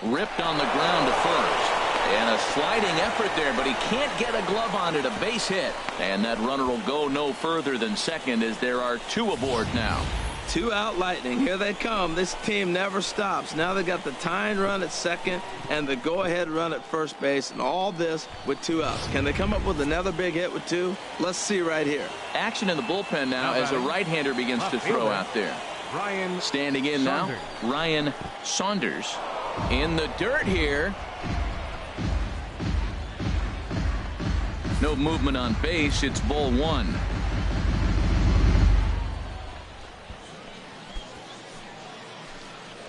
Ripped on the ground to first. And a sliding effort there, but he can't get a glove on it. A base hit. And that runner will go no further than second as there are 2 aboard now. 2 out Lightning. Here they come. This team never stops. Now they got the tying run at second and the go-ahead run at first base, and all this with 2 outs. Can they come up with another big hit with 2? Let's see right here. Action in the bullpen now as a right-hander begins to throw out there. Standing in now, Ryan Saunders. In the dirt here. No movement on base. It's ball 1.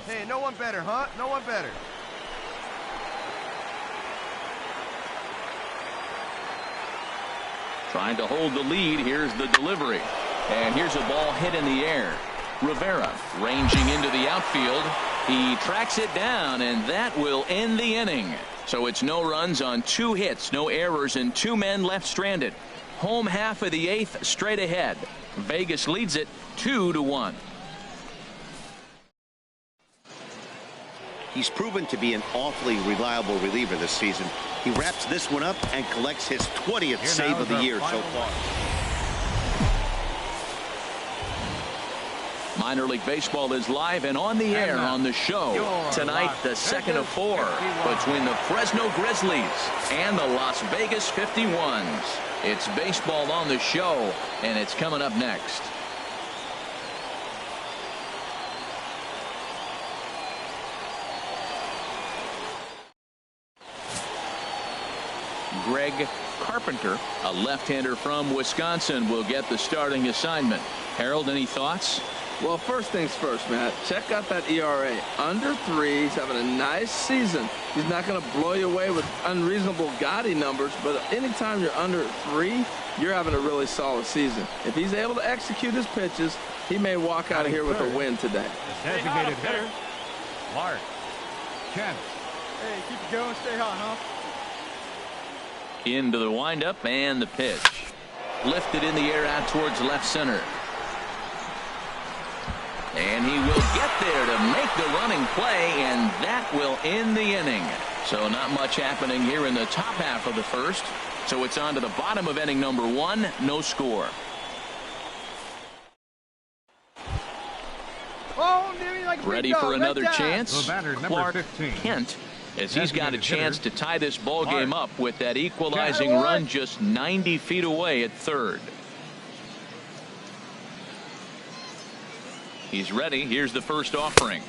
Hey, no one better, huh? No one better. Trying to hold the lead. Here's the delivery. And here's a ball hit in the air. Rivera ranging into the outfield. He tracks it down, and that will end the inning. So it's no runs on 2 hits, no errors, and 2 men left stranded. Home half of the 8th straight ahead. Vegas leads it 2-1. He's proven to be an awfully reliable reliever this season. He wraps this one up and collects his 20th save of the year so far. Minor League Baseball is live and on the air on the show. Tonight, the second of 4 between the Fresno Grizzlies and the Las Vegas 51s. It's baseball on the show, and it's coming up next. Greg Carpenter, a left-hander from Wisconsin, will get the starting assignment. Harold, any thoughts? Well, first things first, Matt. Check out that ERA. Under 3. He's having a nice season. He's not going to blow you away with unreasonable gaudy numbers, but anytime you're under 3, you're having a really solid season. If he's able to execute his pitches, he may walk out of here with a win today. Designated hitter, Lark. Kent. Hey, keep it going. Stay hot, huh? Into the windup and the pitch. Lifted in the air out towards left center. And he will get there to make the running play, and that will end the inning. So not much happening here in the top half of the first. So it's on to the bottom of inning number 1. No score. Oh, like ready for another chance. Clark 15. Kent, as he's got a chance to tie this ball game up with that equalizing run just 90 feet away at third. He's ready. Here's the first offering.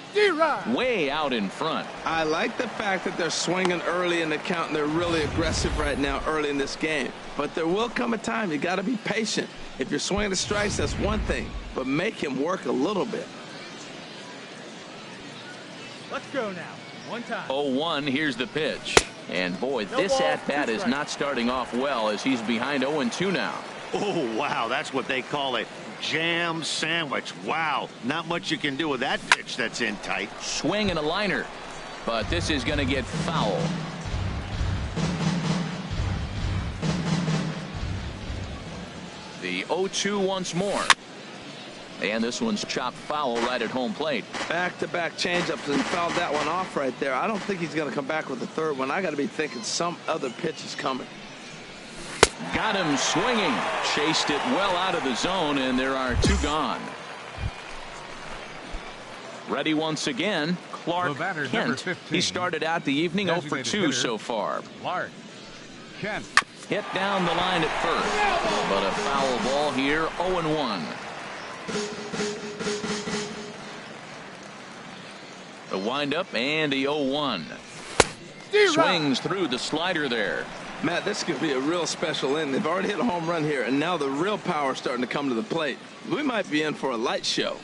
Way out in front. I like the fact that they're swinging early in the count, and they're really aggressive right now early in this game. But there will come a time you got to be patient. If you're swinging the strikes, that's one thing, but make him work a little bit. Let's go now. One time. 0-1. Here's the pitch. And boy, this at-bat is not starting off well as he's behind 0-2 now. Oh, wow. That's what they call a jam sandwich. Wow. Not much you can do with that pitch that's in tight. Swing and a liner. But this is going to get foul. The 0-2 once more. And this one's chopped foul right at home plate. Back-to-back changeups and fouled that one off right there. I don't think he's going to come back with the third one. I got to be thinking some other pitch is coming. Got him swinging. Chased it well out of the zone, and there are 2 gone. Ready once again, Clark Kent. He started out the evening 0 for 2 so far. Clark Kent. Hit down the line at first, but a foul ball here, 0-1. The windup and the 0-1. Swings through the slider there. Matt, this could be a real special inning. They've already hit a home run here, and now the real power is starting to come to the plate. We might be in for a light show.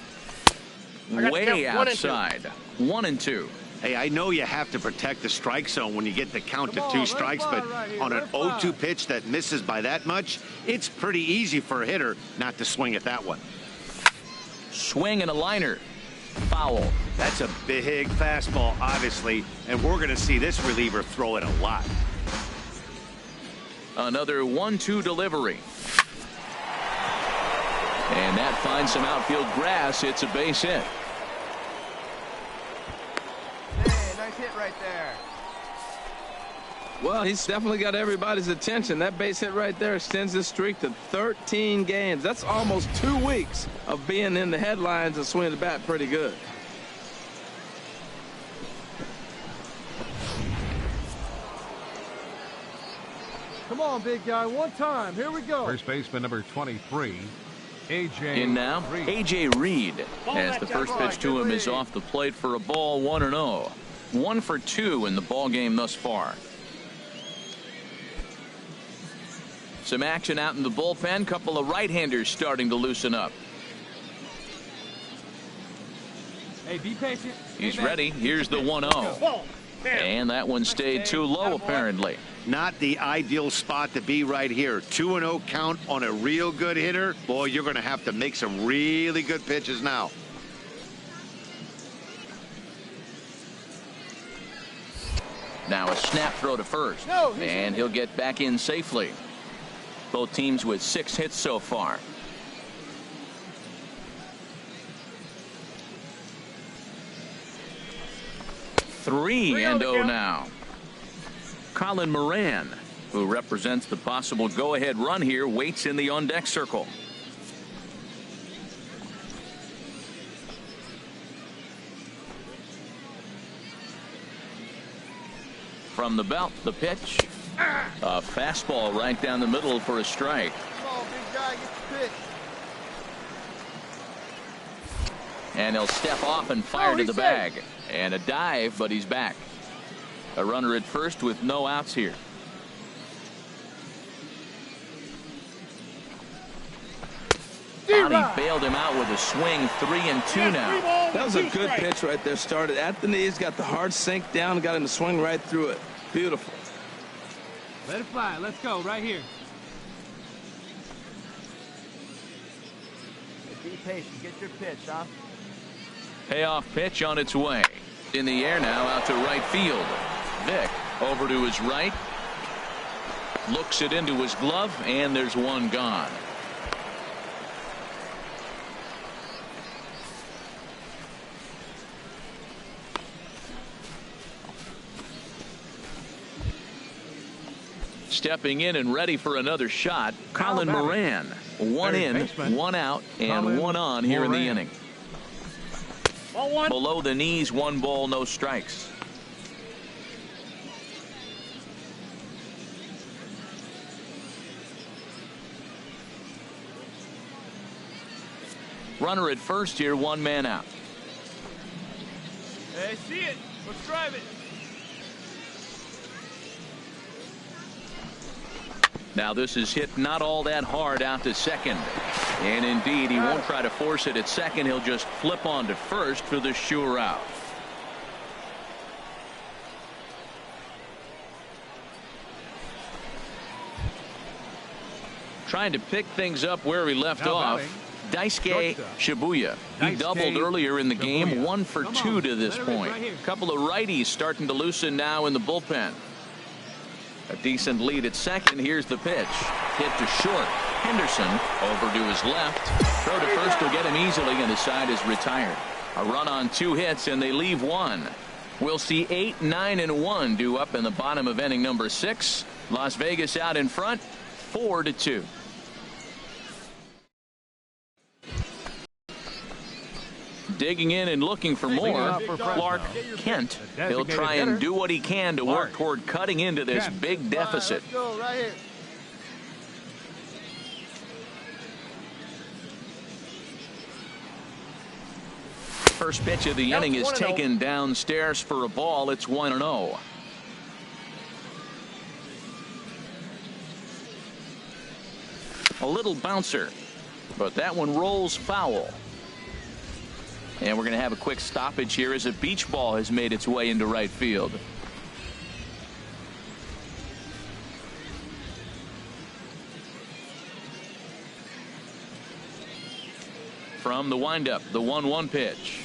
Way outside. 1-2. Hey, I know you have to protect the strike zone when you get the count to 2 strikes, but on an 0-2 pitch that misses by that much, it's pretty easy for a hitter not to swing at that one. Swing and a liner. Foul. That's a big fastball, obviously, and we're going to see this reliever throw it a lot. Another 1-2 delivery. And that finds some outfield grass. It's a base hit. Hey, nice hit right there. Well, he's definitely got everybody's attention. That base hit right there extends his streak to 13 games. That's almost 2 weeks of being in the headlines and swinging the bat pretty good. Come on, big guy. One time. Here we go. First baseman number 23, A.J. In now, Reed. A.J. Reed, as the first pitch to him is off the plate for a ball, 1-0. 1 for 2 in the ball game thus far. Some action out in the bullpen. Couple of right-handers starting to loosen up. Hey, be patient. He's ready. Here's the 1-0. And that one stayed too low, apparently. Not the ideal spot to be right here. 2-0 count on a real good hitter. Boy, you're going to have to make some really good pitches now. Now a snap throw to first. And he'll get back in safely. Both teams with 6 hits so far. Three and 0 now. Colin Moran, who represents the possible go-ahead run here, waits in the on-deck circle. From the belt, the pitch. A fastball right down the middle for a strike. Come on, big guy, get the pitch. And he'll step off and fire to the bag. And a dive, but he's back. A runner at first with no outs here. Bobby bailed him out with a swing. 3-2 now. That was a good pitch right there. Started at the knees, got the hard sink down, got him to swing right through it. Beautiful. Let it fly. Let's go right here. Be patient. Get your pitch, huh? Payoff pitch on its way. In the air now, out to right field. Vick over to his right. Looks it into his glove, and there's one gone. Stepping in and ready for another shot, Colin Moran. 1 in, 1 out, and 1 on here in the inning. Below the knees, 1 ball, no strikes. Runner at first here, 1 man out. Hey, see it. Let's drive it. Now this is hit not all that hard out to second. And indeed, he won't try to force it at second. He'll just flip on to first for the sure out. Trying to pick things up where he left off. Daisuke Shibuya. He doubled earlier in the game. 1 for 2 to this point. A couple of righties starting to loosen now in the bullpen. A decent lead at second. Here's the pitch. Hit to short. Henderson over to his left. Throw to first will get him easily, and his side is retired. A run on 2 hits, and they leave 1. We'll see 8, 9, and 1 due up in the bottom of inning number 6. Las Vegas out in front, 4-2. Digging in and looking for more, Clark Kent. He'll try and do what he can to work toward cutting into this big deficit. Let's go right here. First pitch of the inning is taken downstairs for a ball. It's 1-0. A little bouncer, but that one rolls foul. And we're going to have a quick stoppage here as a beach ball has made its way into right field. From the windup, the 1-1 pitch.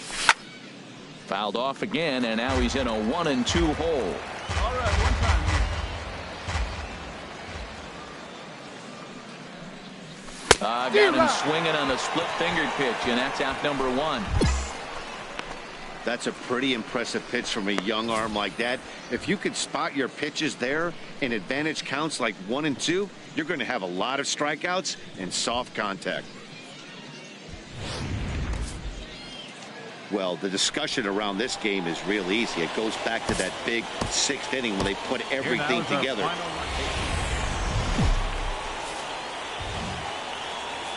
Fouled off again, and now he's in a 1-2 hole. All right, one time here. Got him swinging on the split-fingered pitch, and that's out number 1. That's a pretty impressive pitch from a young arm like that. If you could spot your pitches there in advantage counts like 1 and 2, you're going to have a lot of strikeouts and soft contact. Well, the discussion around this game is real easy. It goes back to that big 6th inning when they put everything together.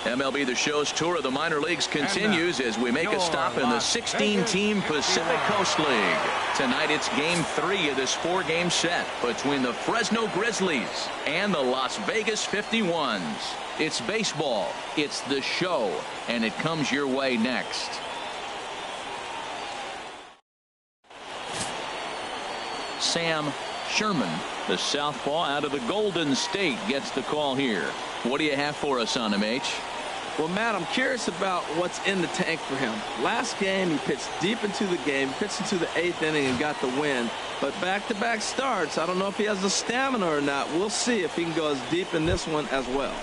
MLB The Show's tour of the minor leagues continues as we make a stop in the 16-team Pacific Coast League. Tonight it's Game 3 of this 4-game set between the Fresno Grizzlies and the Las Vegas 51s. It's baseball, it's The Show, and it comes your way next. Sam Sherman, the southpaw out of the Golden State, gets the call here. What do you have for us on him, H? Well, Matt, I'm curious about what's in the tank for him. Last game, he pitched deep into the game, pitched into the 8th inning and got the win. But back-to-back starts, I don't know if he has the stamina or not. We'll see if he can go as deep in this one as well.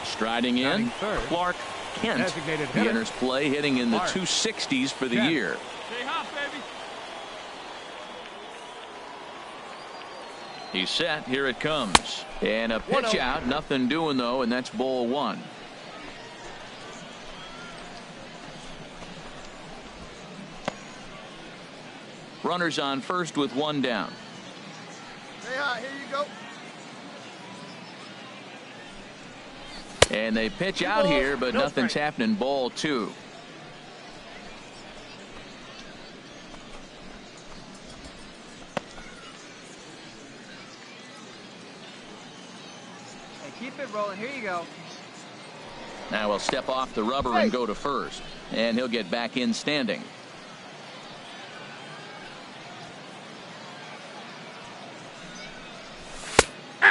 Striding in, Clark Kent. He enters play hitting in the 260s for the year. Stay hot, baby. He's set. Here it comes. And a pitch out. Nothing doing, though, and that's ball 1. Runners on first with 1 down. Stay hot. Here you go. And they pitch out here, but nothing's happening. Ball 2. Keep it rolling. Here you go. Now he'll step off the rubber and go to first. And he'll get back in standing.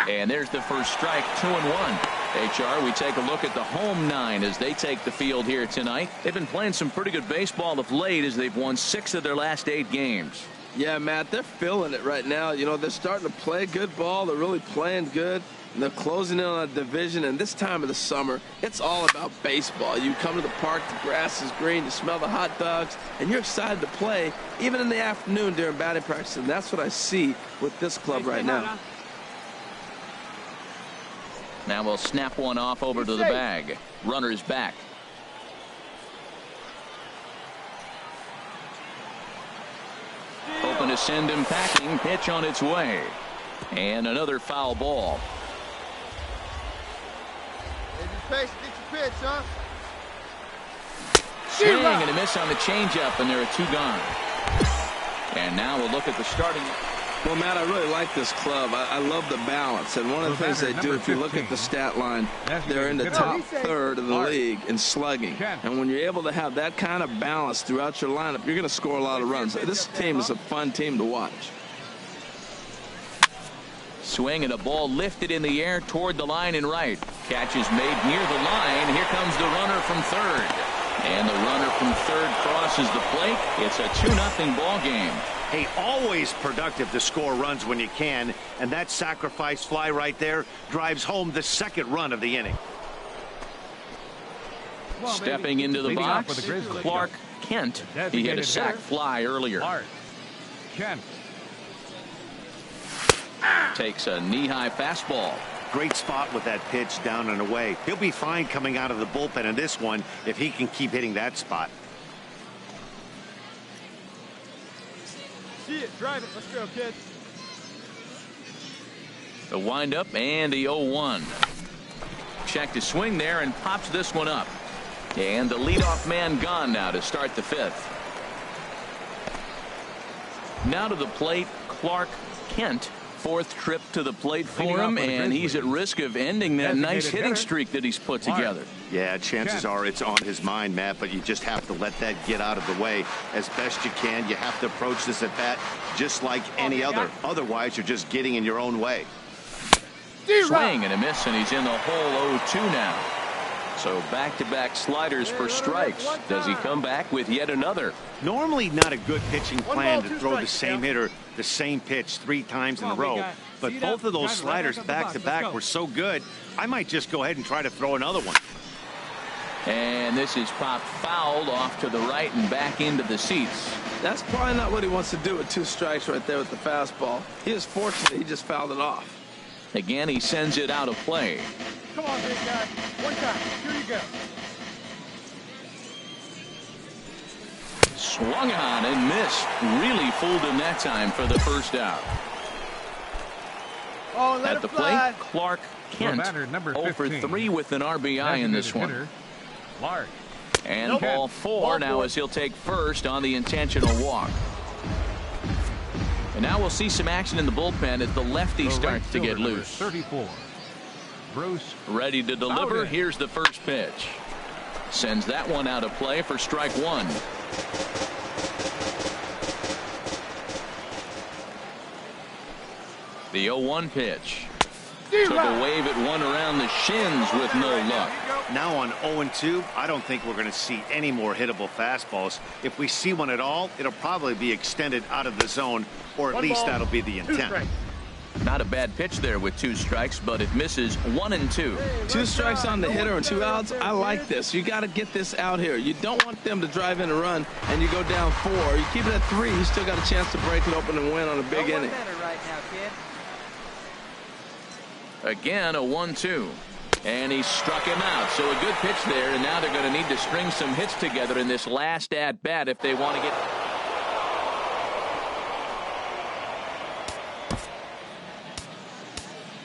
And there's the first strike, 2-1. HR, we take a look at the home 9 as they take the field here tonight. They've been playing some pretty good baseball of late as they've won 6 of their last 8 games. Yeah, Matt, they're feeling it right now. You know, they're starting to play good ball. They're really playing good. And they're closing in on a division, and this time of the summer, it's all about baseball. You come to the park, the grass is green, you smell the hot dogs, and you're excited to play, even in the afternoon during batting practice, and that's what I see with this club right now. Now we'll snap one off over to the bag. Runners back. Hoping to send him packing. Pitch on its way. And another foul ball. Get your pitch, huh? Swing and a miss on the changeup, and there are 2 gone. And now we'll look at the starting. Well, Matt, I really like this club. I love the balance. And one of the things they do, if you look at the stat line, they're in the top third of the league in slugging. And when you're able to have that kind of balance throughout your lineup, you're going to score a lot of runs. This team is a fun team to watch. Swing and a ball lifted in the air toward the line and right. Catch is made near the line. Here comes the runner from third. And the runner from third crosses the plate. It's a 2-0 ball game. Hey, always productive to score runs when you can, and that sacrifice fly right there drives home the second run of the inning. Stepping into the box, Clark Kent. He hit a sac fly earlier. Clark Kent takes a knee-high fastball. Great spot with that pitch down and away. He'll be fine coming out of the bullpen in this one if he can keep hitting that spot. See it, drive it. Let's go, kids. The windup and the 0-1. Check to swing there and pops this one up. And the leadoff man gone now to start the fifth. Now to the plate, Clark Kent. Fourth trip to the plate for him, and he's at risk of ending that nice hitting streak that he's put together. Yeah, chances are it's on his mind, Matt, but you just have to let that get out of the way as best you can. You have to approach this at bat just like any other. Otherwise, you're just getting in your own way. Swing and a miss, and he's in the hole 0-2 now. So back-to-back sliders for strikes. Does he come back with yet another? Normally not a good pitching plan to throw the same hitter the same pitch 3 times in a row, but both of those sliders back-to-back were so good, I might just go ahead and try to throw another one. And this is popped fouled off to the right and back into the seats. That's probably not what he wants to do with 2 strikes right there with the fastball. He is fortunate he just fouled it off. Again, he sends it out of play. Come on, big guy. One time. Here you go. Swung on and missed. Really fooled him that time for the first out. Oh, let At the it fly. plate, Clark Kent. number 0 for 3 with an RBI in this one. hitter, Clark. And ball 4 now as he'll take first on the intentional walk. And now we'll see some action in the bullpen as the lefty starts to get loose. 34. Bruce. Ready to deliver. Here's the first pitch. Sends that one out of play for strike 1. The 0-1 pitch. Took a wave at one around the shins with no luck. Now on 0-2, I don't think we're going to see any more hittable fastballs. If we see one at all, it'll probably be extended out of the zone, or at least that'll be the intent. Not a bad pitch there with 2 strikes, but it misses 1 and 2. 2 strikes on the hitter and 2 outs. I like this. You got to get this out here. You don't want them to drive in a run and you go down 4. You keep it at 3. You still got a chance to break it open and win on a big inning. Again, a 1-2. And he struck him out. So a good pitch there, and now they're going to need to string some hits together in this last at-bat if they want to get...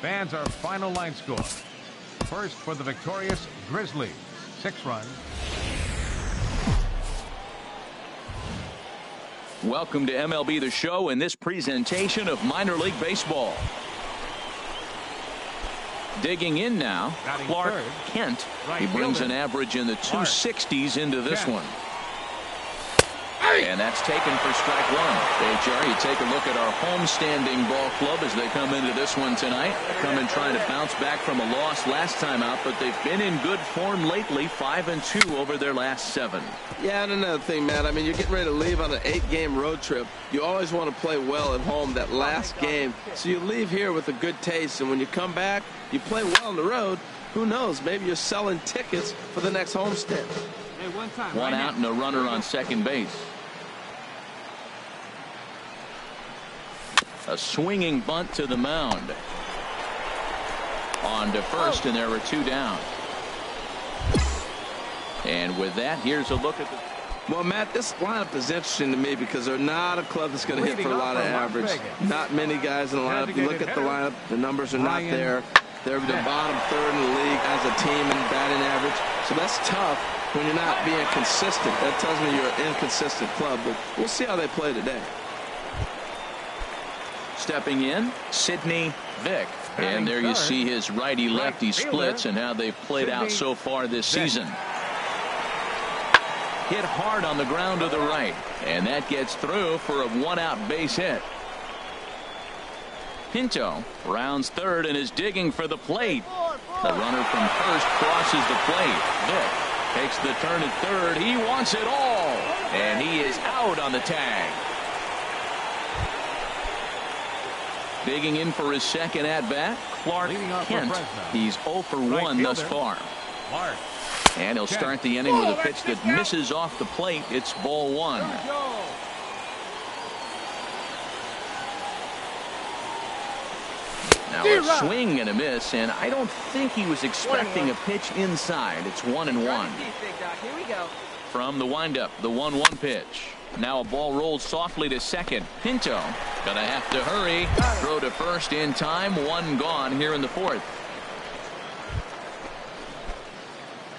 Fans, our final line score. First for the victorious Grizzlies, 6 runs. Welcome to MLB The Show and this presentation of minor league baseball. Digging in now, Clark Kent. He brings an average in the 260s into this one. And that's taken for strike 1. HR, you take a look at our homestanding ball club as they come into this one tonight. Come in trying to bounce back from a loss last time out, but they've been in good form lately, 5-2 over their last 7. Yeah, and another thing, Matt, I mean, you're getting ready to leave on an 8-game road trip. You always want to play well at home that last game, so you leave here with a good taste, and when you come back, you play well on the road. Who knows, maybe you're selling tickets for the next homestand. Hey, one out and a runner on second base. A swinging bunt to the mound. On to first, and there were 2 down. And with that, here's a look at the... Well, Matt, this lineup is interesting to me because they're not a club that's going to hit for a lot of average. Not many guys in the lineup. You look at the lineup, the numbers are not there. They're the bottom 3rd in the league as a team in batting average. So that's tough when you're not being consistent. That tells me you're an inconsistent club, but we'll see how they play today. Stepping in, Sidney Vick. And there you see his righty-lefty splits and how they've played out so far this season. Hit hard on the ground to the right, and that gets through for a 1-out base hit. Pinto rounds 3rd and is digging for the plate. The runner from first crosses the plate. Vick Takes the turn at third. He wants it all. And he is out on the tag. Digging in for his second at-bat, Clark Kent. He's 0 for 1 thus far. And he'll start the inning with a pitch that misses off the plate. It's ball 1. Now a swing and a miss, and I don't think he was expecting a pitch inside. It's 1-1. From the windup, the 1-1 pitch. Now a ball rolled softly to second. Pinto gonna have to hurry. Throw to first in time. 1 gone here in the 4th.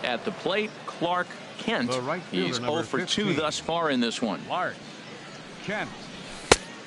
At the plate, Clark Kent. He's 0 for 2 thus far in this one. Clark Kent.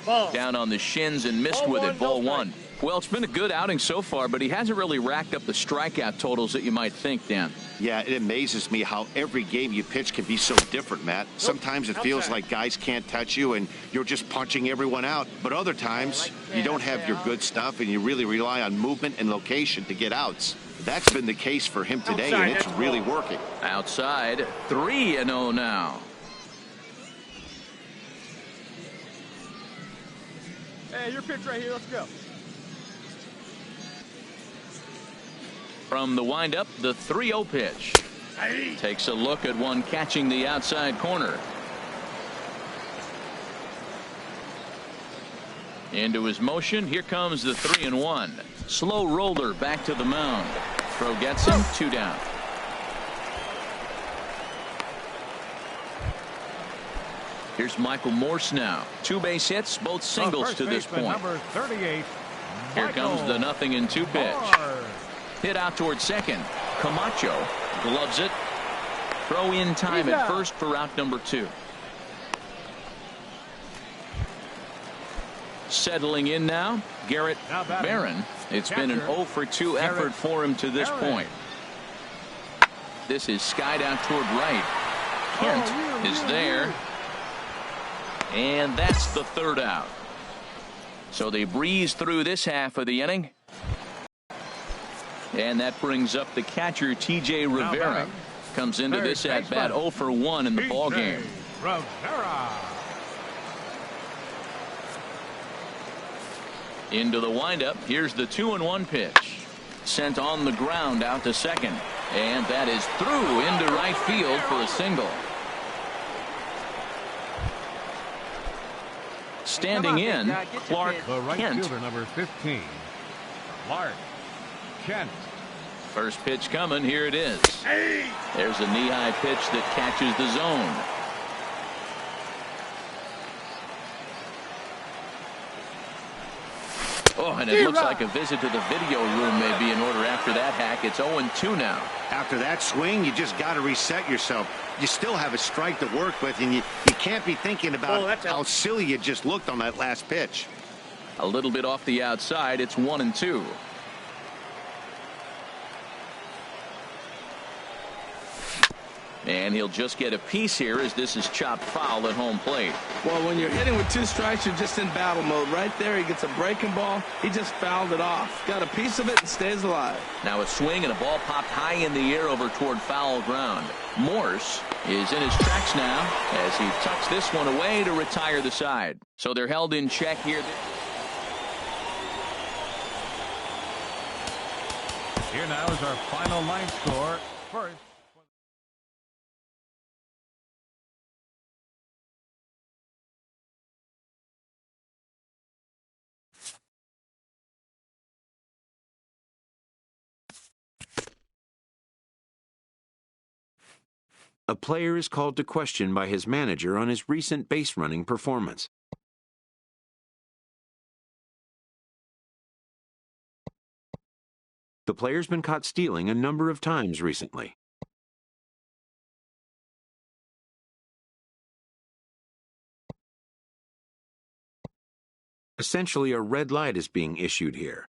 Down on the shins and missed with it. Ball 1. Well, it's been a good outing so far, but he hasn't really racked up the strikeout totals that you might think, Dan. Yeah, it amazes me how every game you pitch can be so different, Matt. Sometimes it feels like guys can't touch you and you're just punching everyone out. But other times you don't have your good stuff and you really rely on movement and location to get outs. That's been the case for him today, and it's really working. Outside, 3-0 now. Hey, your pitch right here. Let's go. From the windup, the 3-0 pitch. Takes a look at one catching the outside corner. Into his motion. Here comes the 3-1. Slow roller back to the mound. Throw gets him. 2 down. Here's Michael Morse now. 2 base hits, both singles to this point. Number 38. Here comes the 0-2 pitch. Hit out towards second. Camacho gloves it. Throw in time at first for out number 2. Settling in now, Garrett Barron. It's been an 0 for 2 effort for him to this point. This is skied out toward right. Kent is there. And that's the 3rd out. So they breeze through this half of the inning. And that brings up the catcher, T.J. Rivera. Comes into this at-bat 0 for 1 in the ballgame. Into the windup. Here's the 2-1 pitch. Sent on the ground out to second. And that is through into right field for a single. Standing in, Clark Kent. Number 15. Clark Kent. First pitch coming. Here it is. There's a knee-high pitch that catches the zone. Oh, and it looks like a visit to the video room may be in order after that hack. It's 0-2 now. After that swing, you just got to reset yourself. You still have a strike to work with, and you can't be thinking about how silly you just looked on that last pitch. A little bit off the outside. It's 1-2. And he'll just get a piece here as this is chopped foul at home plate. Well, when you're hitting with 2 strikes, you're just in battle mode. Right there, he gets a breaking ball. He just fouled it off. Got a piece of it and stays alive. Now a swing and a ball popped high in the air over toward foul ground. Morse is in his tracks now as he tucks this one away to retire the side. So they're held in check here. Here now is our final line score. First. A player is called to question by his manager on his recent base running performance. The player's been caught stealing a number of times recently. Essentially, a red light is being issued here.